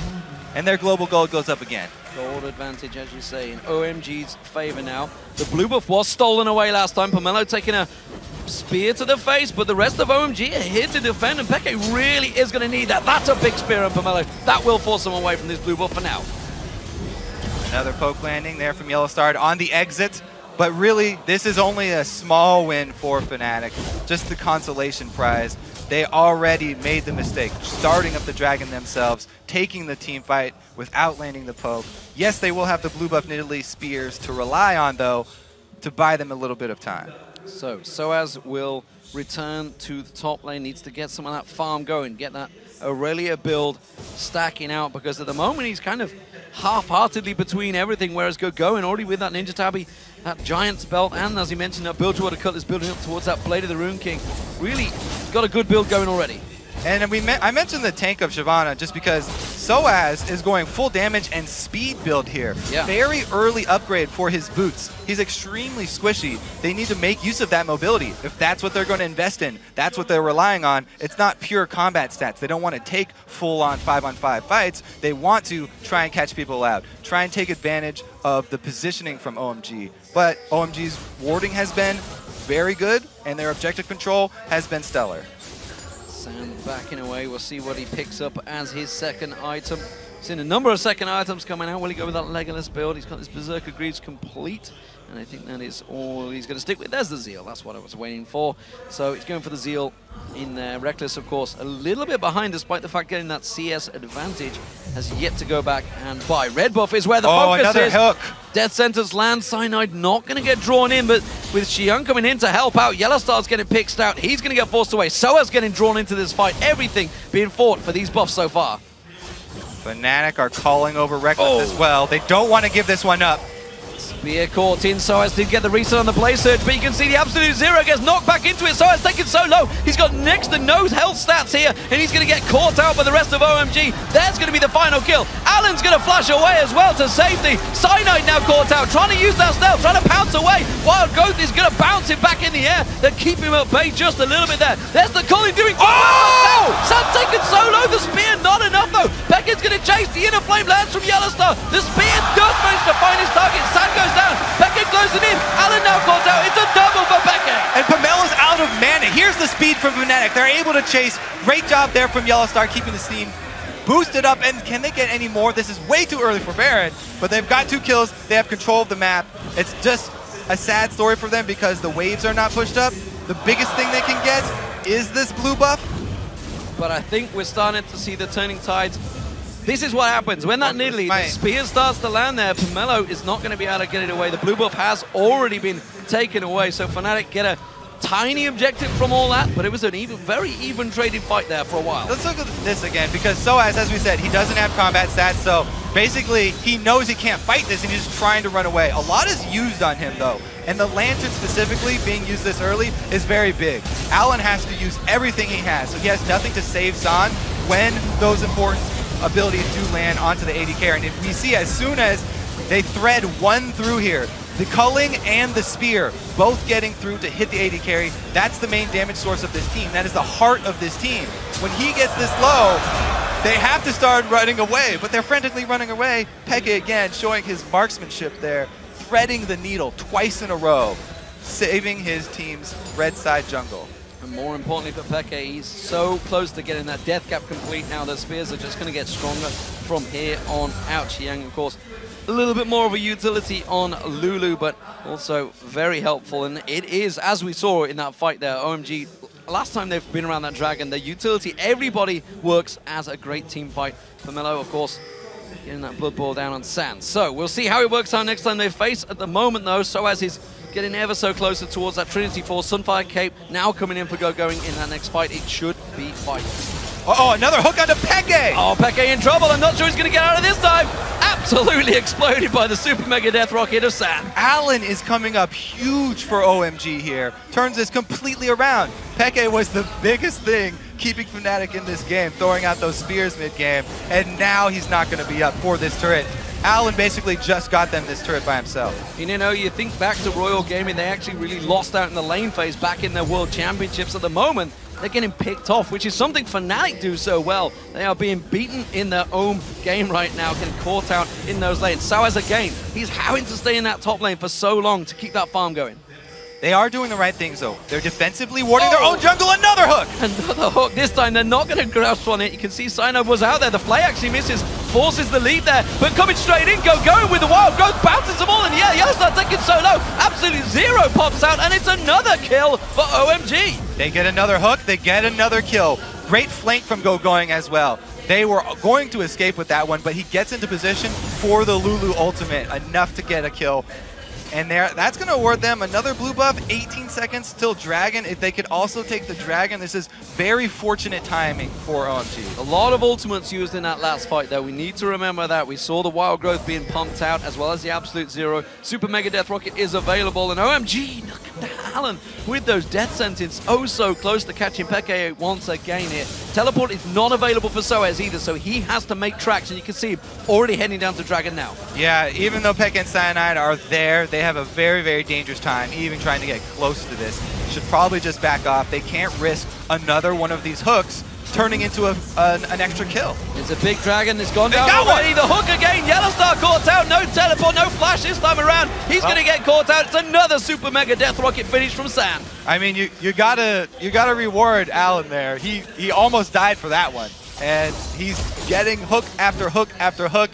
and their global gold goes up again.
Gold advantage, as you say, in OMG's favor now. The blue buff was stolen away last time. Pomelo taking a spear to the face, but the rest of OMG are here to defend, and Peke really is going to need that. That's a big spear on Pomelo. That will force him away from this blue buff for now.
Another poke landing there from Yellowstar on the exit, but really, this is only a small win for Fnatic. Just the consolation prize. They already made the mistake, starting up the dragon themselves, taking the team fight without landing the poke. Yes, they will have the blue buff Nidalee spears to rely on, though, to buy them a little bit of time.
So, Soaz will return to the top lane, needs to get some of that farm going, get that Aurelia build stacking out, because at the moment he's kind of half-heartedly between everything, whereas Goin already with that Ninja Tabi, that Giant's Belt, and as he mentioned, that build toward a Cutlass building up towards that Blade of the Rune King. Really got a good build going already.
And I mentioned the tank of Shyvana just because Soaz is going full damage and speed build here.
Yeah.
Very early upgrade for his boots. He's extremely squishy. They need to make use of that mobility. If that's what they're going to invest in, that's what they're relying on. It's not pure combat stats. They don't want to take full-on 5-on-5 fights. They want to try and catch people out, try and take advantage of the positioning from OMG. But OMG's warding has been very good, and their objective control has been stellar.
Sand backing away. We'll see what he picks up as his second item. Seen a number of second items coming out. Will he go with that Legolas build? He's got his Berserker Greaves complete. And I think that is all he's going to stick with. There's the Zeal. That's what I was waiting for. So he's going for the Zeal in there. Reckless, of course, a little bit behind, despite the fact getting that CS advantage. Has yet to go back and buy. Red buff is where the focus
another
is.
hook.
Death Sentence land. Cyanide not going to get drawn in, but with Xiang coming in to help out, Yellowstar's getting picked out. He's going to get forced away. Soa's getting drawn into this fight. Everything being fought for these buffs so far.
Fnatic are calling over Reckless as well. They don't want to give this one up.
Spear caught in. Soaz did get the reset on the Blaze Surge, but you can see the absolute zero gets knocked back into it. Soaz taken so low. He's got next to no health stats here, and he's going to get caught out by the rest of OMG. There's going to be the final kill. Allen's going to flash away as well to safety. Cyanide now caught out, trying to use that stealth, trying to pounce away. Wild Growth is going to bounce him back in the air. They keep him at bay just a little bit there. There's the Colin doing well. Sand taken so low. The spear not enough though. Beckett's going to chase. The inner flame lands from Yellowstar. The spear does manage to find his target. Sand goes down. Beckett closing in. Allen now caught out. It's a double for Beckett.
And Pamella's out of mana. Here's the speed from Fnatic. They're able to chase. Great job there from Yellowstar, keeping the steam boosted up. And can they get any more? This is way too early for Baron, but they've got 2 kills. They have control of the map. It's just a sad story for them because the waves are not pushed up. The biggest thing they can get is this blue buff.
But I think we're starting to see the turning tides. This is what happens when that Nidalee, the spear starts to land there. Pomelo is not going to be able to get it away. The blue buff has already been taken away, so Fnatic get a tiny objective from all that, but it was an very even traded fight there for a while.
Let's look at this again, because Soaz, as we said, he doesn't have combat stats, so basically he knows he can't fight this and he's just trying to run away. A lot is used on him though, and the Lantern specifically being used this early is very big. Allen has to use everything he has, so he has nothing to save Zahn when those important abilities do land onto the AD carry. And if we see, as soon as they thread one through here, the culling and the spear both getting through to hit the AD carry, that's the main damage source of this team. That is the heart of this team. When he gets this low, they have to start running away, but they're frantically running away. Peke again showing his marksmanship there, threading the needle twice in a row, saving his team's red side jungle.
And more importantly for Peke, he's so close to getting that death cap complete now. The spears are just going to get stronger from here on out. Xiang, of course, a little bit more of a utility on Lulu, but also very helpful. And it is, as we saw in that fight there, OMG, last time they've been around that dragon, the utility, everybody works as a great team fight. Pomelo, of course, getting that blood ball down on Sand. So we'll see how it works out next time they face. At the moment, though, Soaz is getting ever so closer towards that Trinity Force. Sunfire Cape now coming in for going in that next fight. It should be fight.
Oh, another hook onto Peke!
Oh, Peke in trouble. I'm not sure he's going to get out of this time. Absolutely exploded by the Super Mega Death Rocket of Sand.
Allen is coming up huge for OMG here. Turns this completely around. Peke was the biggest thing keeping Fnatic in this game, throwing out those spears mid-game, and now he's not going to be up for this turret. Allen basically just got them this turret by himself.
You know, you think back to Royal Gaming, they actually really lost out in the lane phase back in their World Championships. At the moment, they're getting picked off, which is something Fnatic do so well. They are being beaten in their own game right now, getting caught out in those lanes. Soaz again, he's having to stay in that top lane for so long to keep that farm going.
They are doing the right things, though. They're defensively warding their own jungle. Another hook!
Another hook. This time, they're not going to grasp on it. You can see Cyanide was out there. The Flay actually misses, forces the lead there. But coming straight in, going with the Wild Growth, bounces them all. And yeah, Yellowstar taking so low. Absolutely zero pops out, and it's another kill for OMG.
They get another hook. They get another kill. Great flank from Going as well. They were going to escape with that one, but he gets into position for the Lulu ultimate, enough to get a kill. And that's going to award them another blue buff, 18 seconds till Dragon. If they could also take the Dragon, this is very fortunate timing for OMG.
A lot of ultimates used in that last fight, though. We need to remember that. We saw the Wild Growth being pumped out, as well as the Absolute Zero. Super Mega Death Rocket is available, and OMG, look at Allen with those Death Sentence. Oh, so close to catching Peke once again here. Teleport is not available for Soaz either, so he has to make tracks, and you can see him already heading down to Dragon now.
Yeah, even though Peke and Cyanide are there, they have a very, very dangerous time even trying to get close to this. Should probably just back off. They can't risk another one of these hooks turning into an extra kill.
It's a big dragon. It's gone down
got
already. The hook again. Yellowstar caught out. No teleport, no flash this time around. He's going to get caught out. It's another super mega death rocket finish from Sam.
I mean, you gotta reward Alan there. He almost died for that one, and he's getting hook after hook after hook.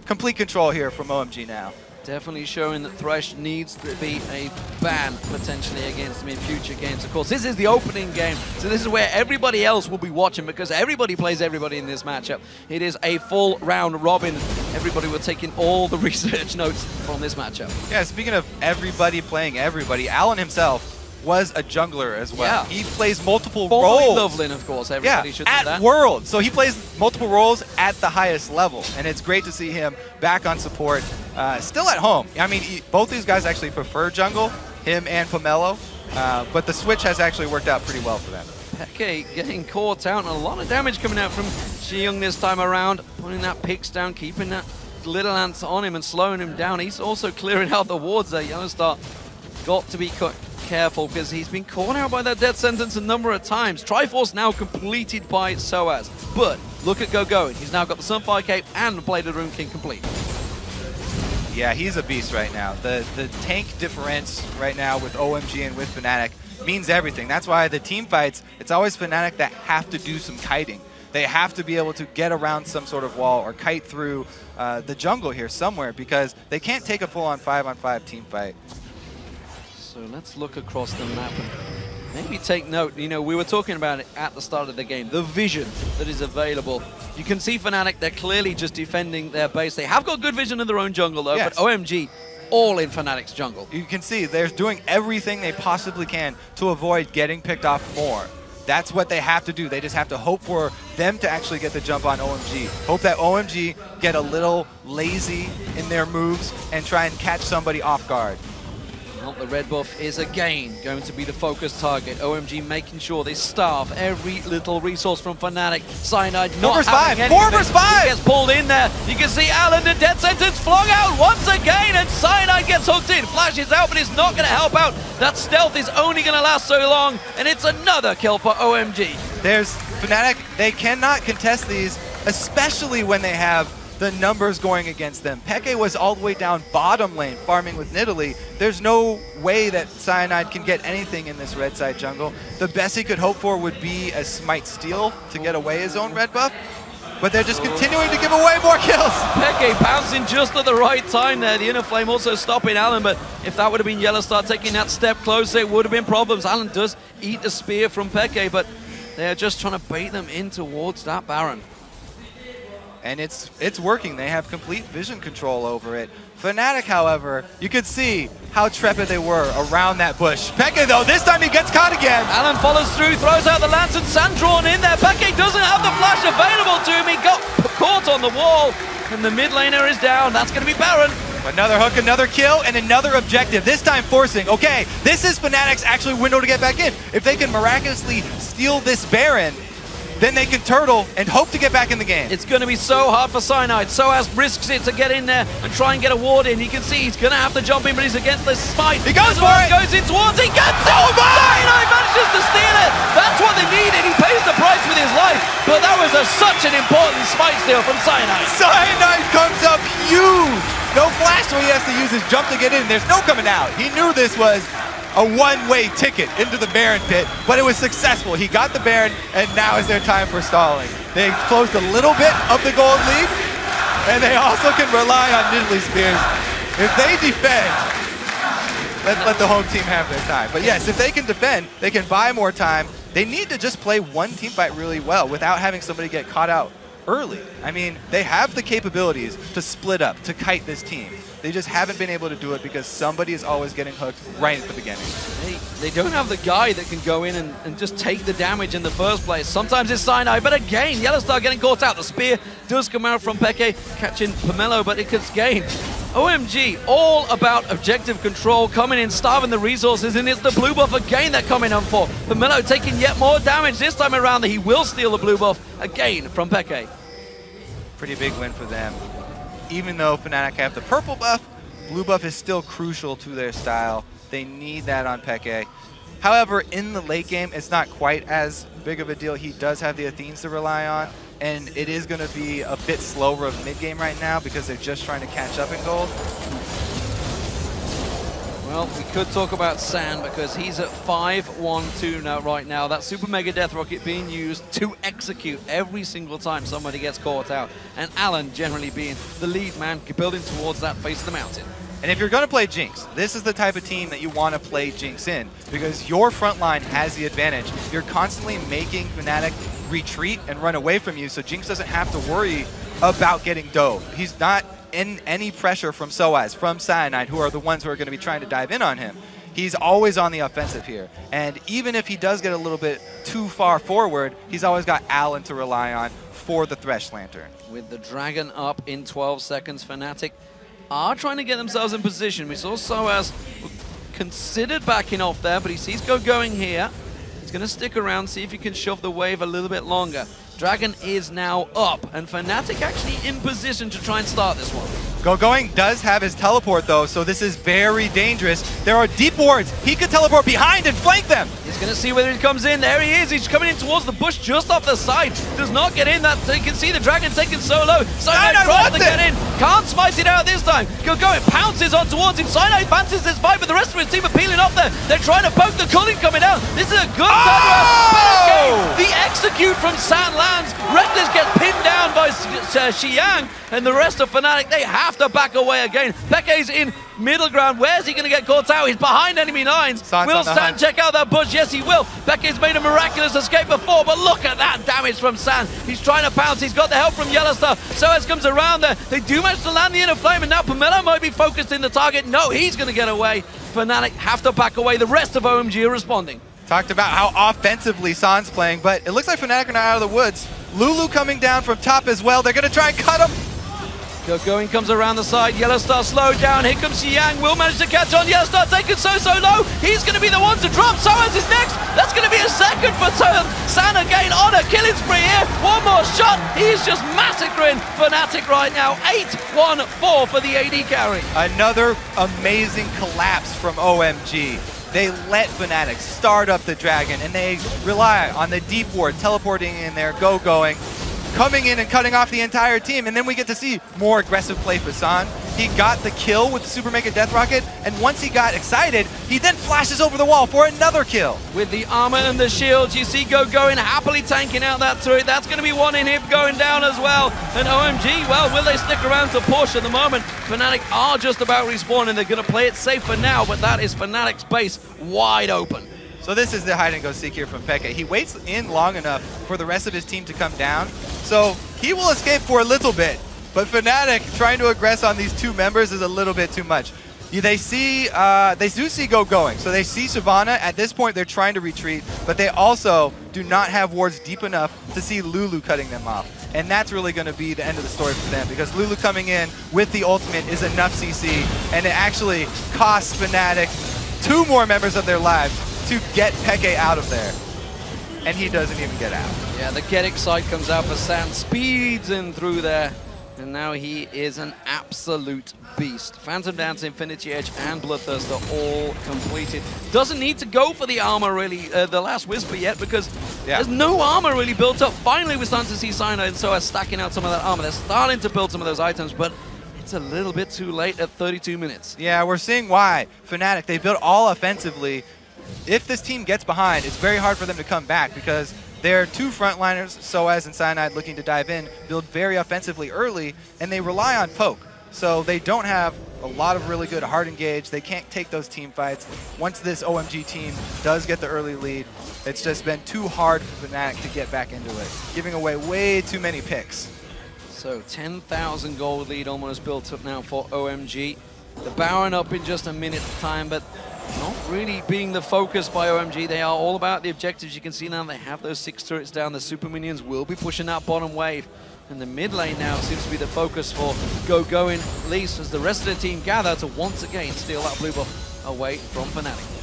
Complete control here from OMG now.
Definitely showing that Thresh needs to be a ban potentially against him in future games. Of course, this is the opening game, so this is where everybody else will be watching because everybody plays everybody in this matchup. It is a full round robin. Everybody will take in all the research notes from this matchup.
Yeah, speaking of everybody playing everybody, Alan himself was a jungler as well.
Yeah.
He plays multiple
Formerly
roles.
Loveland, of course. Everybody should know
at
that.
World. So he plays multiple roles at the highest level, and it's great to see him back on support, still at home. I mean, both these guys actually prefer jungle, him and Pomelo, but the switch has actually worked out pretty well for them.
Peke getting caught out, and a lot of damage coming out from Xiong this time around, putting that picks down, keeping that little ants on him and slowing him down. He's also clearing out the wards there. Yellowstar got to be careful because he's been caught out by that death sentence a number of times. Triforce now completed by Soaz, but look at Go-Going. He's now got the Sunfire Cape and the Blade of the Rune King complete.
Yeah, he's a beast right now. The tank difference right now with OMG and with Fnatic means everything. That's why the team fights, it's always Fnatic that have to do some kiting. They have to be able to get around some sort of wall or kite through the jungle here somewhere because they can't take a full-on 5-on-5 team fight.
So let's look across the map and maybe take note. You know, we were talking about it at the start of the game, the vision that is available. You can see Fnatic, they're clearly just defending their base. They have got good vision in their own jungle though,
yes.
but OMG, all in Fnatic's jungle.
You can see they're doing everything they possibly can to avoid getting picked off more. That's what they have to do. They just have to hope for them to actually get the jump on OMG. Hope that OMG get a little lazy in their moves and try and catch somebody off guard.
Well, the red buff is again going to be the focus target. OMG making sure they starve every little resource from Fnatic. Cyanide not having anything.
4 vs 5!
He gets pulled in there. You can see Alan, the death sentence flung out once again, and Cyanide gets hooked in. Flashes out, but it's not going to help out. That stealth is only going to last so long, and it's another kill for OMG.
There's Fnatic, they cannot contest these, especially when they have the numbers going against them. Peke was all the way down bottom lane farming with Nidalee. There's no way that Cyanide can get anything in this red side jungle. The best he could hope for would be a Smite Steal to get away his own red buff, but they're just continuing to give away more kills.
Peke bouncing just at the right time there. The Inner Flame also stopping Alan, but if that would have been Yellowstar taking that step closer, it would have been problems. Alan does eat a spear from Peke, but they're just trying to bait them in towards that Baron.
And it's working. They have complete vision control over it. Fnatic, however, you could see how trepid they were around that bush. Peke, though, this time he gets caught again.
Alan follows through, throws out the lantern, sand drawn in there. Peke doesn't have the flash available to him. He got caught on the wall, and the mid laner is down. That's going to be Baron.
Another hook, another kill, and another objective. This time forcing. Okay, this is Fnatic's actually window to get back in. If they can miraculously steal this Baron, then they can turtle and hope to get back in the game.
It's going to be so hard for Cyanide. Soaz risks it to get in there and try and get a ward in. You can see he's going to have to jump in, but he's against the smite.
He goes for it!
Goes in towards it, gets it! Oh my! Cyanide manages to steal it! That's what they needed. He pays the price with his life, but that was such an important smite steal from Cyanide.
Cyanide comes up huge! No flash, so he has to use his jump to get in. There's no coming out. He knew this was a one-way ticket into the Baron pit, but it was successful. He got the Baron, and now is their time for stalling. They closed a little bit of the gold lead, and they also can rely on Nidalee Spears. If they defend, let the home team have their time. But yes, if they can defend, they can buy more time. They need to just play one team fight really well without having somebody get caught out early. I mean, they have the capabilities to split up, to kite this team. They just haven't been able to do it because somebody is always getting hooked right at the beginning.
They don't have the guy that can go in and just take the damage in the first place. Sometimes it's Cyanide, but again, Yellowstar getting caught out. The spear does come out from Peke, catching Pomelo, but it gets gained. OMG, all about objective control, coming in, starving the resources, and it's the blue buff again they're coming on for. Pomelo taking yet more damage this time around. He will steal the blue buff again from Peke.
Pretty big win for them. Even though Fnatic have the purple buff, blue buff is still crucial to their style. They need that on Peke. However, in the late game, it's not quite as big of a deal. He does have the Athenes to rely on, and it is going to be a bit slower of mid-game right now because they're just trying to catch up in gold.
Well, we could talk about San because he's at 5-1-2 now, right now. That Super Mega Death Rocket being used to execute every single time somebody gets caught out. And Alan generally being the lead man, building towards that face of the mountain.
And if you're going to play Jinx, this is the type of team that you want to play Jinx in because your front line has the advantage. You're constantly making Fnatic retreat and run away from you, so Jinx doesn't have to worry about getting dove. He's not in any pressure from Soaz, from Cyanide, who are the ones who are going to be trying to dive in on him. He's always on the offensive here. And even if he does get a little bit too far forward, he's always got Alan to rely on for the Thresh Lantern.
With the Dragon up in 12 seconds, Fnatic are trying to get themselves in position. We saw Soaz considered backing off there, but he sees Go going here. He's going to stick around, see if he can shove the wave a little bit longer. Dragon is now up, and Fnatic actually in position to try and start this one.
Going does have his teleport though, so this is very dangerous. There are deep wards. He could teleport behind and flank them.
He's going to see whether he comes in. There he is. He's coming in towards the bush just off the side. Does not get in. That you can see the Dragon taken solo. Cyanide tries to get in. Can't smite it out this time. Going pounces on towards him. Cyanide fancies this fight, but the rest of his team are peeling off there. They're trying to poke the Culling coming out. This is a good turnaround. The execute from San lands. Reckless gets pinned down by Xiang, and the rest of Fnatic, they have to back away again. Peke's in middle ground. Where's he going to get caught out? He's behind enemy lines. Will San check out that bush? Yes, he will. Peke's made a miraculous escape before, but look at that damage from San. He's trying to pounce. He's got the help from Yellowstar. Soaz comes around there. They do manage to land the inner flame, and now Pomelo might be focused in the target. No, he's going to get away. Fnatic have to back away. The rest of OMG are responding.
Talked about how offensively San's playing, but it looks like Fnatic are not out of the woods. Lulu coming down from top as well. They're going to try and cut him.
Going comes around the side. Yellowstar slowed down. Here comes Yang. Will manage to catch on. Yellowstar taken so low. He's going to be the one to drop. Soaz is next. That's going to be a second for San again on a killing spree here. One more shot. He's just massacring Fnatic right now. 8-1-4 for the AD carry.
Another amazing collapse from OMG. They let Fnatic start up the Dragon, and they rely on the deep ward, teleporting in there, going, coming in and cutting off the entire team, and then we get to see more aggressive play for San. He got the kill with the Super Mega Death Rocket, and once he got excited, he then flashes over the wall for another kill.
With the armor and the shields, you see going happily tanking out that turret. That's going to be one inhib going down as well. And OMG, well, will they stick around to push at the moment? Fnatic are just about respawning. They're going to play it safe for now, but that is Fnatic's base wide open.
So this is the hide and go seek here from Peke. He waits in long enough for the rest of his team to come down, so he will escape for a little bit. But Fnatic trying to aggress on these two members is a little bit too much. They do see going. So they see Shyvana. At this point, they're trying to retreat, but they also do not have wards deep enough to see Lulu cutting them off. And that's really going to be the end of the story for them, because Lulu coming in with the ultimate is enough CC, and it actually costs Fnatic 2 more members of their lives to get Peke out of there. And he doesn't even get out.
Yeah, the get excite comes out for San, speeds in through there. And now he is an absolute beast. Phantom Dance, Infinity Edge, and Bloodthirst are all completed. Doesn't need to go for the armor, really, the last Whisper yet, because there's no armor really built up. Finally, we're starting to see Cyanide and Soaz stacking out some of that armor. They're starting to build some of those items, but it's a little bit too late at 32 minutes.
Yeah, we're seeing why. Fnatic, they built all offensively. If this team gets behind, it's very hard for them to come back, because their 2 frontliners, Soaz and Cyanide, looking to dive in, build very offensively early, and they rely on poke. So they don't have a lot of really good hard engage. They can't take those team fights. Once this OMG team does get the early lead, it's just been too hard for Fnatic to get back into it, giving away way too many picks.
So 10,000 gold lead almost built up now for OMG. The Baron up in just a minute's time, but not really being the focus by OMG. They are all about the objectives. You can see now they have those 6 turrets down. The super minions will be pushing that bottom wave. And the mid lane now seems to be the focus for going, at least as the rest of the team gather to once again steal that blue buff away from Fnatic.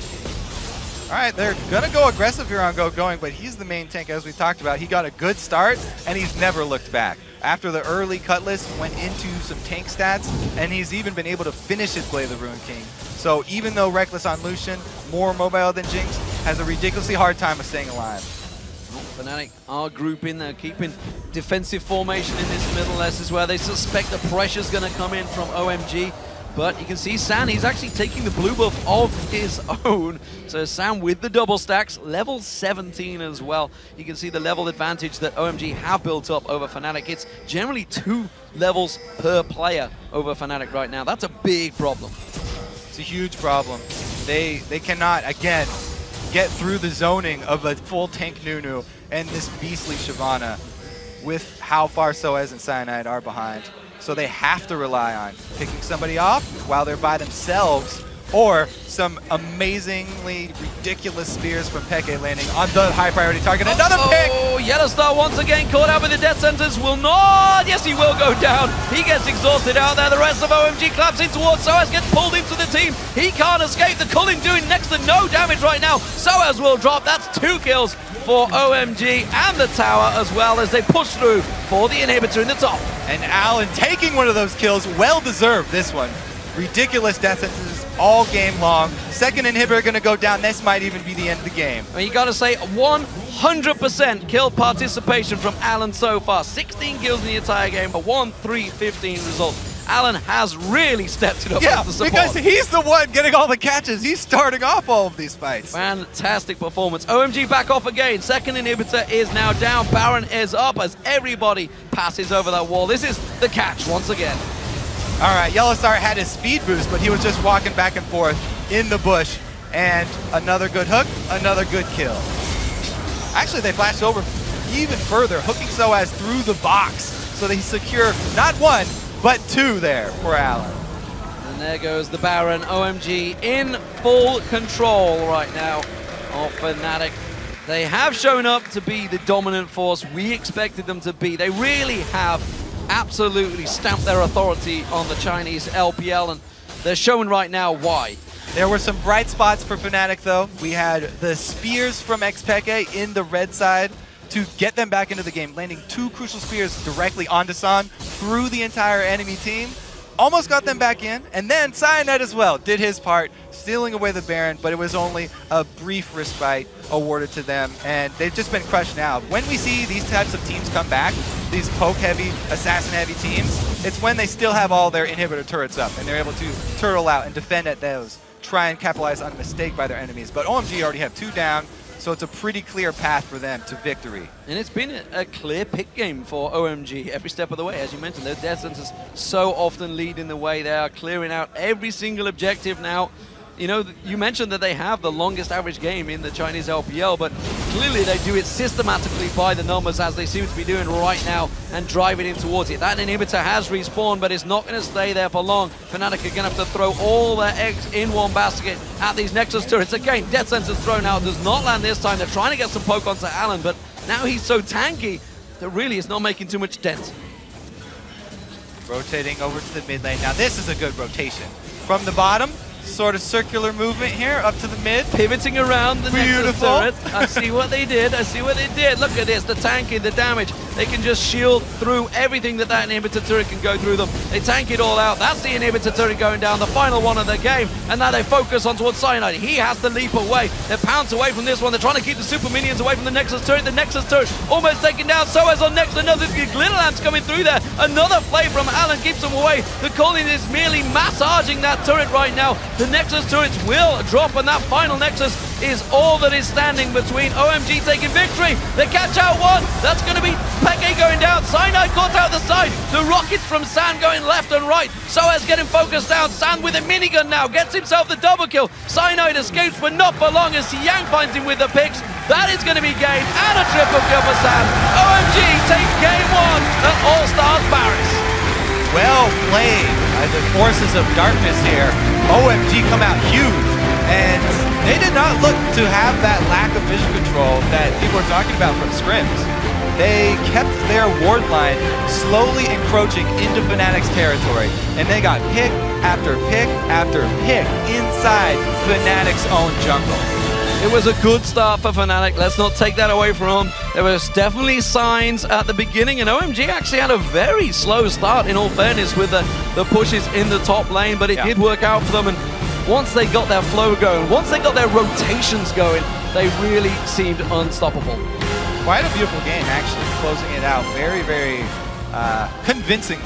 All right, they're going to go aggressive here on going, but he's the main tank, as we talked about. He got a good start, and he's never looked back. After the early Cutlass went into some tank stats, and he's even been able to finish his Blade of the Ruined King. So even though Reckless on Lucian, more mobile than Jinx, has a ridiculously hard time of staying alive.
Fnatic are grouping, they're keeping defensive formation in this middle. This is where they suspect the pressure's going to come in from OMG. But you can see San, he's actually taking the blue buff of his own. So San with the double stacks, level 17 as well. You can see the level advantage that OMG have built up over Fnatic. It's generally 2 levels per player over Fnatic right now. That's a big problem.
It's a huge problem. They cannot, again, get through the zoning of a full tank Nunu and this beastly Shyvana with how far Soaz and Cyanide are behind. So they have to rely on picking somebody off while they're by themselves, or some amazingly ridiculous spears from Peke landing on the high priority target. Another pick!
Oh, Yellow Star once again caught out with the death sentence. Will not. Yes, he will go down. He gets exhausted out there. The rest of OMG claps in towards Soaz, gets pulled into the team. He can't escape. The culling doing next to no damage right now. Soaz will drop. That's 2 kills for OMG and the tower as well as they push through for the inhibitor in the top.
And Allen taking one of those kills, well deserved this one. Ridiculous death sentences all game long. Second inhibitor going to go down. This might even be the end of the game.
I mean, you got to say 100% kill participation from Allen so far. 16 kills in the entire game, a 1-3-15 result. Allen has really stepped it up as the support.
Because he's the one getting all the catches. He's starting off all of these fights.
Fantastic performance. OMG back off again. Second inhibitor is now down. Baron is up as everybody passes over that wall. This is the catch once again.
All right, Yellowstar had his speed boost, but he was just walking back and forth in the bush. And another good hook, another good kill. Actually, they flashed over even further, hooking Soaz through the box so they secure not 1, but 2 there for Allen.
And there goes the Baron. OMG in full control right now of Fnatic. They have shown up to be the dominant force we expected them to be. They really have absolutely stamped their authority on the Chinese LPL, and they're showing right now why.
There were some bright spots for Fnatic, though. We had the spears from Xpeke in the red side to get them back into the game, landing 2 crucial spears directly onto San through the entire enemy team. Almost got them back in, and then Cyanide as well did his part, stealing away the Baron, but it was only a brief respite awarded to them, and they've just been crushed now. When we see these types of teams come back, these poke-heavy, assassin-heavy teams, it's when they still have all their inhibitor turrets up, and they're able to turtle out and defend at those, try and capitalize on a mistake by their enemies. But OMG already have 2 down, so it's a pretty clear path for them to victory.
And it's been a clear pick game for OMG every step of the way. As you mentioned, their death sentences so often lead in the way. They are clearing out every single objective now. You know, you mentioned that they have the longest average game in the Chinese LPL, but clearly they do it systematically by the numbers, as they seem to be doing right now, and driving in towards it. That inhibitor has respawned, but it's not going to stay there for long. Fnatic are going to have to throw all their eggs in one basket at these Nexus turrets. Again, death sentence thrown out, does not land this time. They're trying to get some poke onto Allen, but now he's so tanky that really is not making too much dent.
Rotating over to the mid lane. Now this is a good rotation. From the bottom, sort of circular movement here up to the mid.
Pivoting around the Nexus turret. I see what they did. I see what they did. Look at this, the tanking, the damage. They can just shield through everything that inhibitor turret can go through them. They tank it all out. That's the inhibitor turret going down, the final one of the game. And now they focus on towards Cyanide. He has to leap away. They're pounced away from this one. They're trying to keep the super minions away from the Nexus turret. The Nexus turret almost taken down. Soaz on next. Another glitter lamps coming through there. Another play from Allen keeps them away. The Colin is merely massaging that turret right now. The Nexus turrets will drop, and that final Nexus is all that is standing between OMG taking victory. They catch out 1. That's going to be Peke going down. Cyanide caught out the side. The rockets from San going left and right. Soaz getting focused down. San with a minigun now gets himself the double kill. Cyanide escapes, but not for long as Yang finds him with the picks. That is going to be game and a triple kill for San. OMG takes game 1 at All Stars Paris.
Well played by the forces of darkness here. OMG come out huge, and they did not look to have that lack of vision control that people are talking about from scrims. They kept their ward line slowly encroaching into Fnatic's territory, and they got pick after pick after pick inside Fnatic's own jungle.
It was a good start for Fnatic. Let's not take that away from them. There was definitely signs at the beginning, and OMG actually had a very slow start, in all fairness, with the pushes in the top lane, but it did work out for them. And once they got their flow going, once they got their rotations going, they really seemed unstoppable.
Quite a beautiful game, actually, closing it out very, very convincingly.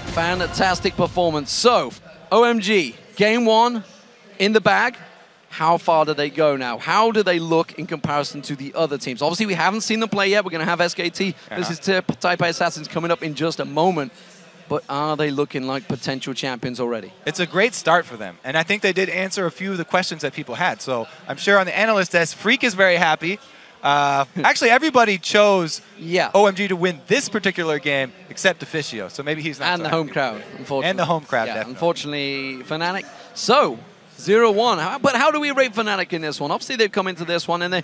Fantastic performance. So, OMG, game one in the bag. How far do they go now? How do they look in comparison to the other teams? Obviously, we haven't seen them play yet. We're going to have SKT versus Taipei Assassins coming up in just a moment. But are they looking like potential champions already?
It's a great start for them. And I think they did answer a few of the questions that people had. So I'm sure on the analyst desk, Freak is very happy. Actually, everybody chose OMG to win this particular game except Officio. So maybe he's not.
And the home crowd, unfortunately.
And the home crowd,
yeah,
definitely.
Unfortunately, Fnatic. So, 0-1. But how do we rate Fnatic in this one? Obviously, they've come into this one, and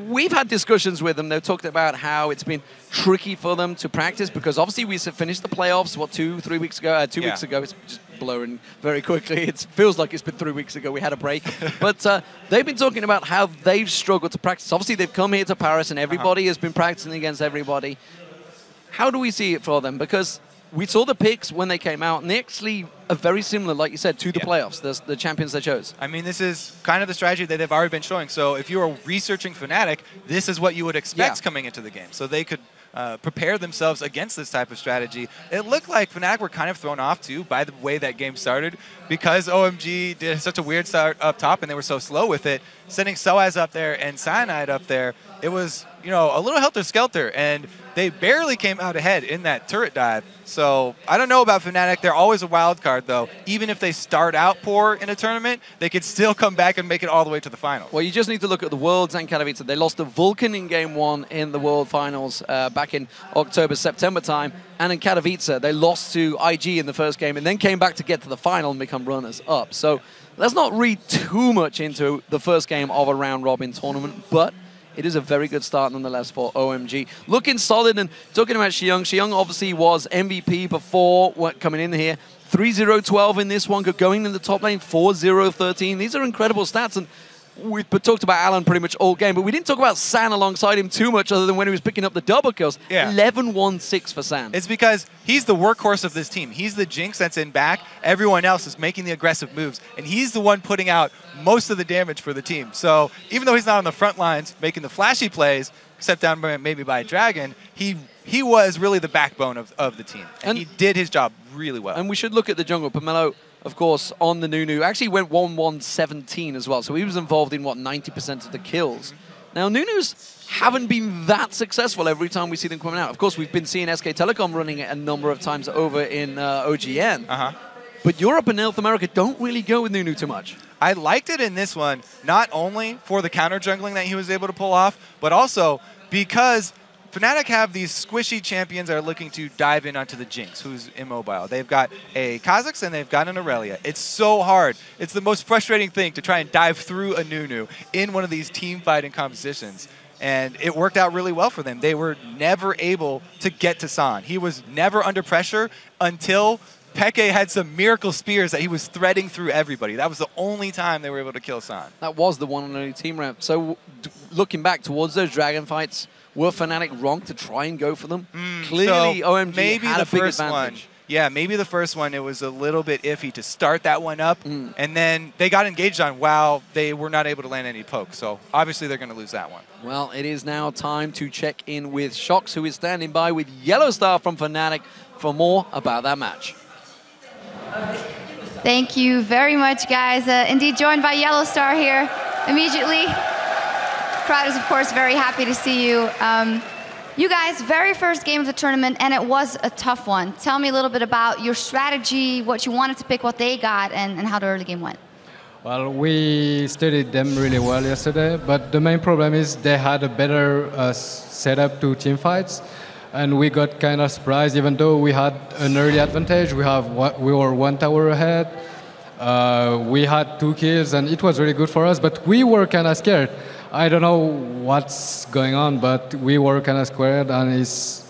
we've had discussions with them. They've talked about how it's been tricky for them to practice because obviously we finished the playoffs, what, 2-3 weeks ago? 2 weeks ago. It's just blurring very quickly. It feels like it's been 3 weeks ago. We had a break. But they've been talking about how they've struggled to practice. Obviously, they've come here to Paris, and everybody has been practicing against everybody. How do we see it for them? Because we saw the picks when they came out, and they actually are very similar, like you said, to the playoffs, the champions they chose.
I mean, this is kind of the strategy that they've already been showing. So if you were researching Fnatic, this is what you would expect coming into the game. So they could prepare themselves against this type of strategy. It looked like Fnatic were kind of thrown off, too, by the way that game started. Because OMG did such a weird start up top, and they were so slow with it, sending Soaz up there and Cyanide up there, it was, you know, a little helter-skelter. And they barely came out ahead in that turret dive. So I don't know about Fnatic. They're always a wild card, though. Even if they start out poor in a tournament, they could still come back and make it all the way to the final.
Well, you just need to look at the Worlds and Katowice. They lost to Vulcan in Game 1 in the World Finals back in October, September time. And in Katowice, they lost to IG in the first game and then came back to get to the final and become runners-up. So let's not read too much into the first game of a round-robin tournament, but it is a very good start nonetheless for OMG. Looking solid, and talking about Xiong. Xiong obviously was MVP before coming in here. 3-0-12 in this one, going in the top lane, 4-0-13. These are incredible stats, and we've talked about Alan pretty much all game, but we didn't talk about San alongside him too much other than when he was picking up the double kills. 11-1-6 for San.
It's because he's the workhorse of this team. He's the Jinx that's in back. Everyone else is making the aggressive moves, and he's the one putting out most of the damage for the team. So even though he's not on the front lines making the flashy plays, except down maybe by a Dragon, he was really the backbone of the team, and he did his job really well.
And we should look at the jungle. Pomelo, of course, on the Nunu, actually went 1-1-17 as well. So he was involved in, what, 90% of the kills. Now, Nunus haven't been that successful every time we see them coming out. Of course, we've been seeing SK Telecom running it a number of times over in OGN. But Europe and North America don't really go with Nunu too much.
I liked it in this one, not only for the counter jungling that he was able to pull off, but also because Fnatic have these squishy champions that are looking to dive in onto the Jinx, who's immobile. They've got a Kha'Zix and they've got an Aurelia. It's so hard. It's the most frustrating thing to try and dive through a Nunu in one of these team fighting competitions. And it worked out really well for them. They were never able to get to San. He was never under pressure until Peke had some miracle spears that he was threading through everybody. That was the only time they were able to kill San.
That was the one and only team ramp. So looking back towards those Dragon fights, were Fnatic wrong to try and go for them? Clearly,
so
OMG
maybe
had
the
a big
first
advantage.
one. Yeah, maybe the first one, it was a little bit iffy to start that one up, and then they got engaged on while they were not able to land any poke. So obviously they're going to lose that one.
Well, it is now time to check in with Shox, who is standing by with Yellow Star from Fnatic for more about that match.
Thank you very much, guys. Indeed, joined by Yellow Star here immediately. Crowd is, of course, very happy to see you. You guys, very first game of the tournament, and it was a tough one. Tell me a little bit about your strategy, what you wanted to pick, what they got, and how the early game went.
Well, we studied them really well yesterday, but the main problem is they had a better setup to team fights, and we got kind of surprised. Even though we had an early advantage, we were 1 tower ahead. We had 2 kills, and it was really good for us, but we were kind of scared. I don't know what's going on, but we were kind of scared, and it's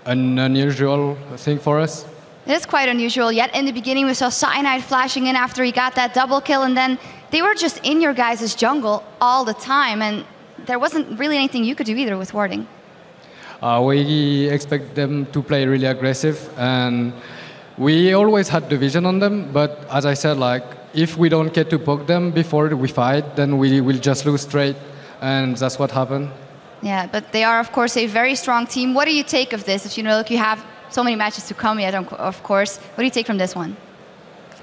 an unusual thing for us.
It is quite unusual, yet in the beginning we saw Cyanide flashing in after he got that double kill, and then they were just in your guys' jungle all the time, and there wasn't really anything you could do either with warding.
We expect them to play really aggressive, and we always had the vision on them, but as I said, like, if we don't get to poke them before we fight, then we will just lose straight, and that's what happened.
Yeah, but they are, of course, a very strong team. What do you take of this? If you know, look, you have so many matches to come yet, of course. What do you take from this one?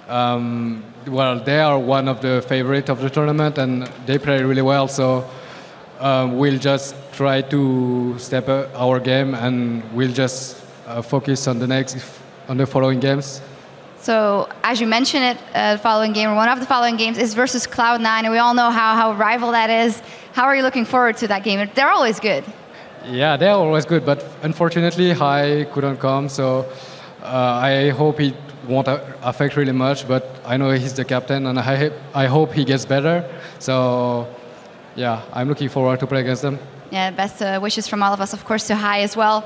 Well, they are one of the favorites of the tournament, and they play really well. So we'll just try to step up our game, and we'll just focus on the following games.
So, as you mentioned it, following game, or one of the following games is versus Cloud9, and we all know how rival that is. How are you looking forward to that game? They're always good.
Yeah, they're always good, but unfortunately, Hai couldn't come, so I hope it won't affect really much, but I know he's the captain, and I hope he gets better. So, yeah, I'm looking forward to play against them.
Yeah, best wishes from all of us, of course, to Hai as well.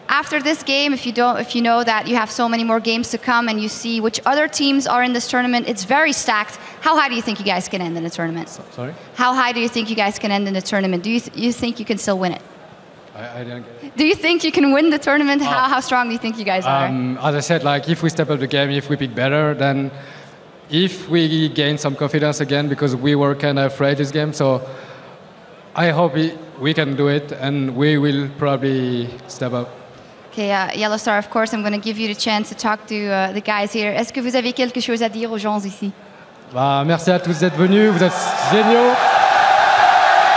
After this game, if you know that you have so many more games to come and you see which other teams are in this tournament, it's very stacked. How high do you think you guys can end in the tournament?
Sorry?
How high do you think you guys can end in the tournament? Do you think you can still win it?
I didn't get it.
Do you think you can win the tournament? How strong do you think you guys are?
As I said, like if we step up the game, if we pick better, then if we gain some confidence again, because we were kind of afraid this game, so I hope we can do it, and we will probably step up.
Okay, Yellow Star, of course, I'm going to give you the chance to talk to the guys here. Est-ce que vous avez quelque chose à dire aux gens ici?
Merci à tous d'être venus, vous êtes géniaux.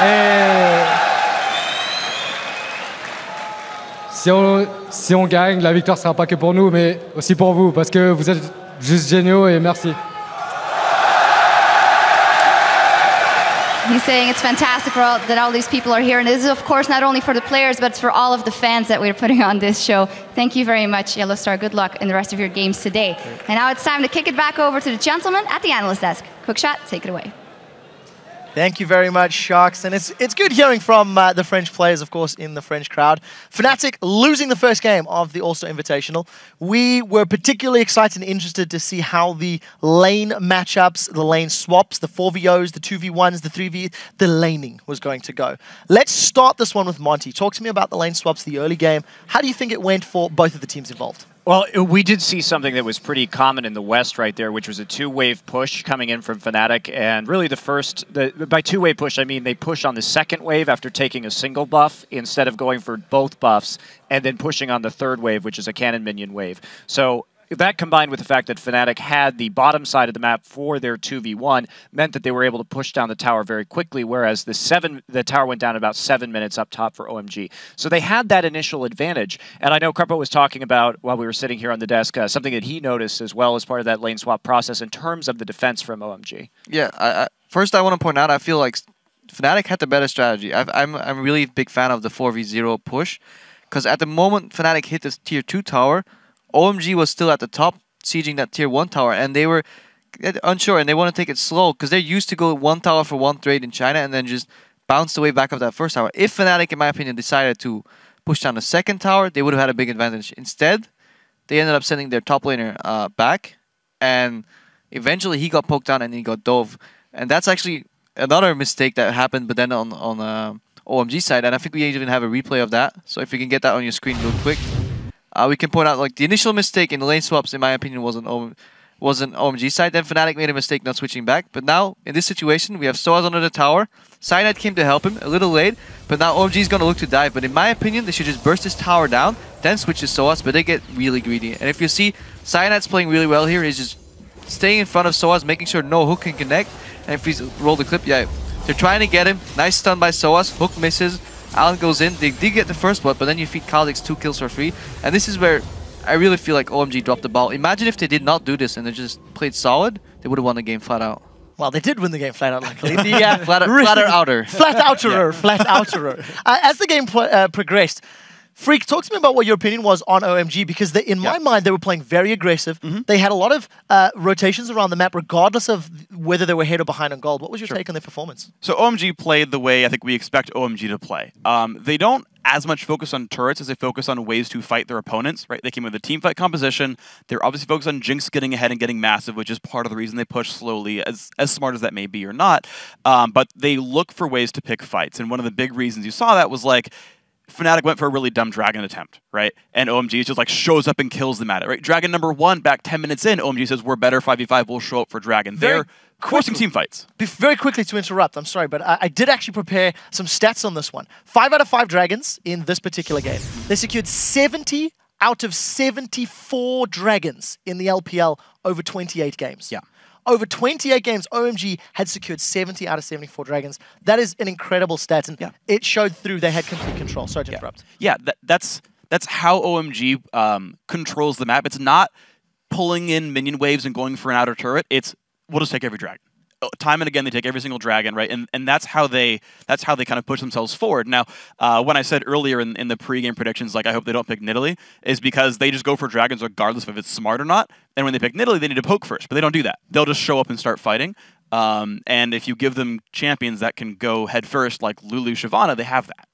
Et si on gagne, la victoire ne sera pas que pour nous, mais aussi pour vous, parce que vous êtes juste géniaux et merci.
He's saying it's fantastic that all these people are here. And this is, of course, not only for the players, but it's for all of the fans that we're putting on this show. Thank you very much, Yellow Star. Good luck in the rest of your games today. And now it's time to kick it back over to the gentleman at the analyst desk. Quick shot, take it away.
Thank you very much, Sharks. And it's good hearing from the French players, of course, in the French crowd. Fnatic losing the first game of the All-Star Invitational. We were particularly excited and interested to see how the lane matchups, the lane swaps, the 4v0s, the 2v1s, the 3v, the laning was going to go. Let's start this one with Monty. Talk to me about the lane swaps, the early game. How do you think it went for both of the teams involved?
Well, we did see something that was pretty common in the West right there, which was a two-wave push coming in from Fnatic. And really by two-wave push, I mean they push on the second wave after taking a single buff instead of going for both buffs, and then pushing on the third wave, which is a cannon minion wave. So that combined with the fact that Fnatic had the bottom side of the map for their 2v1 meant that they were able to push down the tower very quickly, whereas the tower went down about 7 minutes up top for OMG. So they had that initial advantage. And I know Krepo was talking about, while we were sitting here on the desk, something that he noticed as well as part of that lane swap process in terms of the defense from OMG.
Yeah, first I want to point out, I feel like Fnatic had the better strategy. I'm a really big fan of the 4v0 push, because at the moment Fnatic hit this tier 2 tower, OMG was still at the top, sieging that tier 1 tower, and they were unsure, and they want to take it slow, because they're used to go 1 tower for 1 trade in China, and then just bounce the way back of that first tower. If Fnatic, in my opinion, decided to push down the second tower, they would have had a big advantage. Instead, they ended up sending their top laner back, and eventually he got poked down and he got dove. And that's actually another mistake that happened, but then on OMG side, and I think we even have a replay of that, so if you can get that on your screen real quick. We can point out, like, the initial mistake in the lane swaps, in my opinion, was on OMG side. Then Fnatic made a mistake not switching back. But now, in this situation, we have Soaz under the tower. Cyanide came to help him, a little late. But now OMG is going to look to dive. But in my opinion, they should just burst this tower down, then switch to Soaz. But they get really greedy. And if you see, Cyanide's playing really well here. He's just staying in front of Soaz, making sure no hook can connect. And if we roll the clip, yeah, they're trying to get him. Nice stun by Soaz. Hook misses. Alan goes in, they did get the first blood, but then you feed Kha'Zix 2 kills for free. And this is where I really feel like OMG dropped the ball. Imagine if they did not do this and they just played solid, they would have won the game flat out.
Well, they did win the game flat out, luckily.
Flatter outer.
Flat outerer, flat outerer. As the game progressed, Freak, talk to me about what your opinion was on OMG, because in my mind, they were playing very aggressive. They had a lot of rotations around the map, regardless of whether they were ahead or behind on gold. What was your take on their performance?
So OMG played the way I think we expect OMG to play. They don't as much focus on turrets as they focus on ways to fight their opponents, right? They came with a team fight composition. They're obviously focused on Jinx getting ahead and getting massive, which is part of the reason they push slowly, as smart as that may be or not. But they look for ways to pick fights. And one of the big reasons you saw that was, like, Fnatic went for a really dumb Dragon attempt, right? And OMG just like shows up and kills them at it, right? Dragon number 1, back 10 minutes in, OMG says, we're better 5v5, we'll show up for Dragon. They're forcing team fights.
Very quickly to interrupt, I'm sorry, but I did actually prepare some stats on this one. 5 out of 5 Dragons in this particular game. They secured 70 out of 74 Dragons in the LPL over 28 games.
Yeah.
Over 28 games, OMG had secured 70 out of 74 Dragons. That is an incredible stat, and it showed through they had complete control. Sorry to interrupt.
Yeah, that's how OMG controls the map. It's not pulling in minion waves and going for an outer turret. It's, we'll just take every Dragon. Time and again, they take every single Dragon, right? And that's how they kind of push themselves forward. Now, when I said earlier in the pregame predictions, like I hope they don't pick Nidalee, is because they just go for Dragons regardless of if it's smart or not. And when they pick Nidalee, they need to poke first, but they don't do that. They'll just show up and start fighting. And if you give them champions that can go head first, like Lulu, Shyvana, they have that.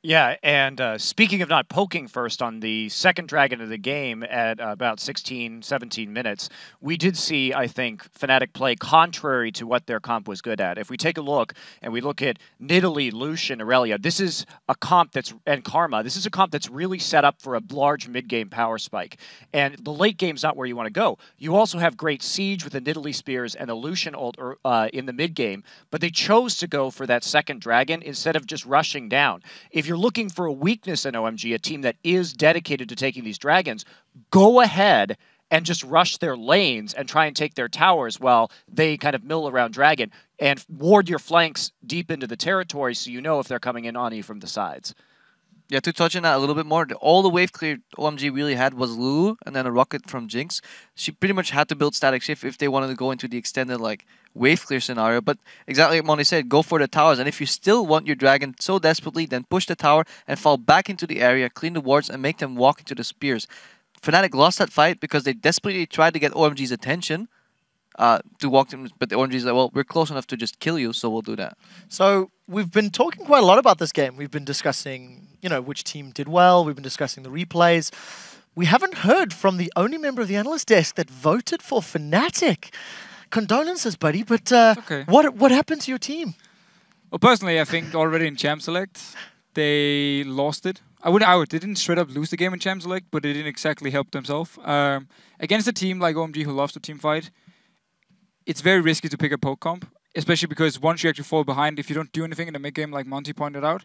Yeah, and speaking of not poking first, on the second Dragon of the game at about 16, 17 minutes, we did see, I think, Fnatic play contrary to what their comp was good at. If we take a look, and we look at Nidalee, Lucian, Aurelia, this is a comp that's, and Karma, this is a comp that's really set up for a large mid-game power spike. And the late game's not where you want to go. You also have great siege with the Nidalee Spears and the Lucian ult in the mid-game, but they chose to go for that second Dragon instead of just rushing down. If you're looking for a weakness in OMG, a team that is dedicated to taking these Dragons, go ahead and just rush their lanes and try and take their towers while they kind of mill around Dragon, and ward your flanks deep into the territory so you know if they're coming in on you from the sides.
Yeah, to touch on that a little bit more, all the wave clear OMG really had was Lulu and then a rocket from Jinx. She pretty much had to build static shift if they wanted to go into the extended like wave clear scenario. But exactly like Monty said, go for the towers. And if you still want your Dragon so desperately, then push the tower and fall back into the area, clean the wards, and make them walk into the spears. Fnatic lost that fight because they desperately tried to get OMG's attention to walk them, but the OMG's like, well, we're close enough to just kill you, so we'll do that.
So we've been talking quite a lot about this game. We've been discussing, you know, which team did well. We've been discussing the replays. We haven't heard from the only member of the analyst desk that voted for Fnatic. Condolences, buddy, but
okay.
What happened to your team?
Well, personally, I think already in Champ Select, they lost it. They didn't straight up lose the game in Champ Select, but they didn't exactly help themselves. Against a team like OMG who loves to team fight, it's very risky to pick a poke comp, especially because once you actually fall behind, if you don't do anything in the mid game, like Monty pointed out,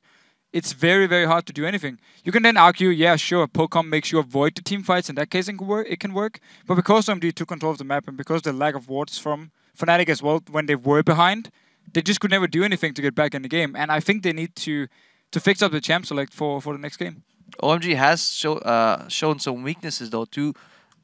it's very, very hard to do anything. You can then argue, yeah, sure, poke comp makes you avoid the team fights. In that case, it can work. But because OMG took control of the map and because the lack of wards from Fnatic as well, when they were behind, they just could never do anything to get back in the game. And I think they need to fix up the Champ Select for the next game.
OMG has shown some weaknesses, though, too.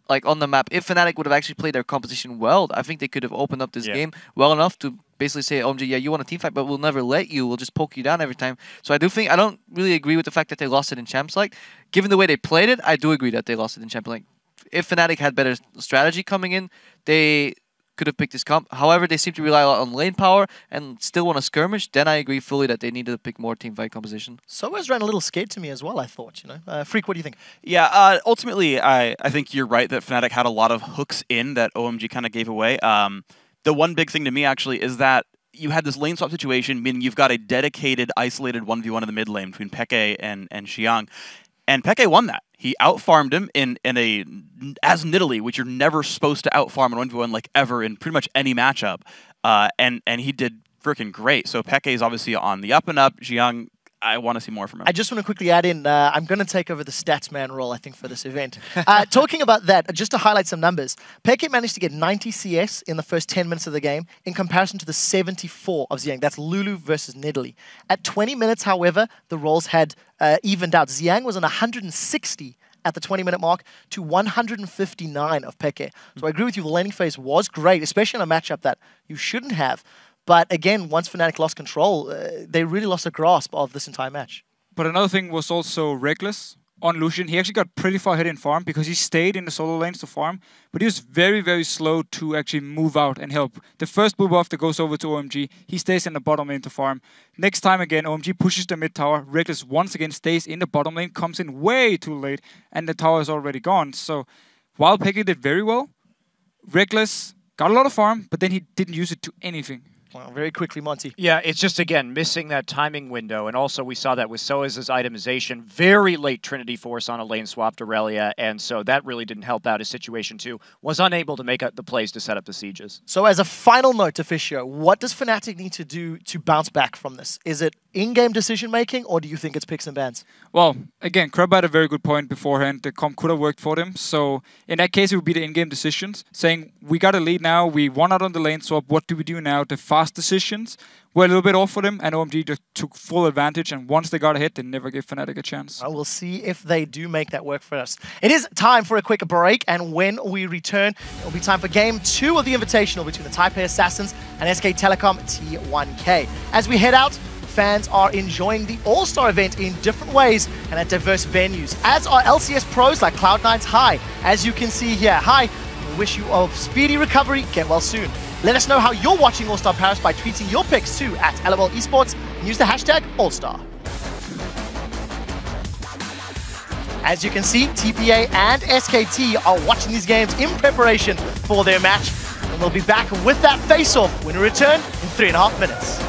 Like on the map, if Fnatic would have actually played their composition well, I think they could have opened up this game well enough to basically say, OMG, yeah, you want a team fight, but we'll never let you. We'll just poke you down every time. So I don't really agree with the fact that they lost it in Champ Select. Given the way they played it, I do agree that they lost it in Champ Select. If Fnatic had better strategy coming in, they could have picked this comp. However, they seem to rely a lot on lane power and still want to skirmish. Then I agree fully that they needed to pick more team fight composition.
Soaz ran a little scared to me as well, I thought, you know. Freak, what do you think?
Yeah, ultimately, I think you're right that Fnatic had a lot of hooks in that OMG kind of gave away. The one big thing to me, actually, is that you had this lane swap situation, meaning you've got a dedicated, isolated 1v1 in the mid lane between Peke and Xiang. And Peke won that. He outfarmed him in a as Nidalee, which you're never supposed to outfarm in 1v1 like ever in pretty much any matchup. And he did freaking great. So Peke is obviously on the up and up. Xiang, I want to see more from him.
I just want to quickly add in, I'm going to take over the stats man role, I think, for this event. Talking about that, just to highlight some numbers, Peke managed to get 90 CS in the first 10 minutes of the game in comparison to the 74 of Xiang. That's Lulu versus Nidalee. At 20 minutes, however, the roles had evened out. Xiang was on 160 at the 20-minute mark to 159 of Peke. So I agree with you, the laning phase was great, especially in a matchup that you shouldn't have. But again, once Fnatic lost control, they really lost a grasp of this entire match.
But another thing was also Reckless on Lucian. He actually got pretty far ahead in farm because he stayed in the solo lanes to farm, but he was very, very slow to actually move out and help. The first move off that goes over to OMG, he stays in the bottom lane to farm. Next time again, OMG pushes the mid tower. Reckless once again stays in the bottom lane, comes in way too late, and the tower is already gone. So while Peke did very well, Reckless got a lot of farm, but then he didn't use it to anything.
Well, very quickly, Monty.
Yeah, it's just, again, missing that timing window. And also we saw that with Soaz's itemization. Very late Trinity Force on a lane swap to Relia, and so that really didn't help out his situation too. Was unable to make the plays to set up the sieges.
So as a final note, Officio, what does Fnatic need to do to bounce back from this? Is it in-game decision-making, or do you think it's picks and bans?
Well, again, Krab had a very good point beforehand. The comp could have worked for them. So in that case, it would be the in-game decisions, saying, we got a lead now, we won out on the lane swap, what do we do now? The fast decisions were a little bit off for them, and OMG just took full advantage, and once they got a hit, they never gave Fnatic a chance.
Well, we'll see if they do make that work for us. It is time for a quick break, and when we return, it'll be time for Game 2 of the Invitational between the Taipei Assassins and SK Telecom T1K. As we head out, fans are enjoying the All-Star event in different ways and at diverse venues, as are LCS pros like Cloud9's High. As you can see here, High, we wish you a speedy recovery, get well soon. Let us know how you're watching All-Star Paris by tweeting your picks to @LOL Esports and use the hashtag All-Star. As you can see, TPA and SKT are watching these games in preparation for their match, and we'll be back with that face-off when we return in 3.5 minutes.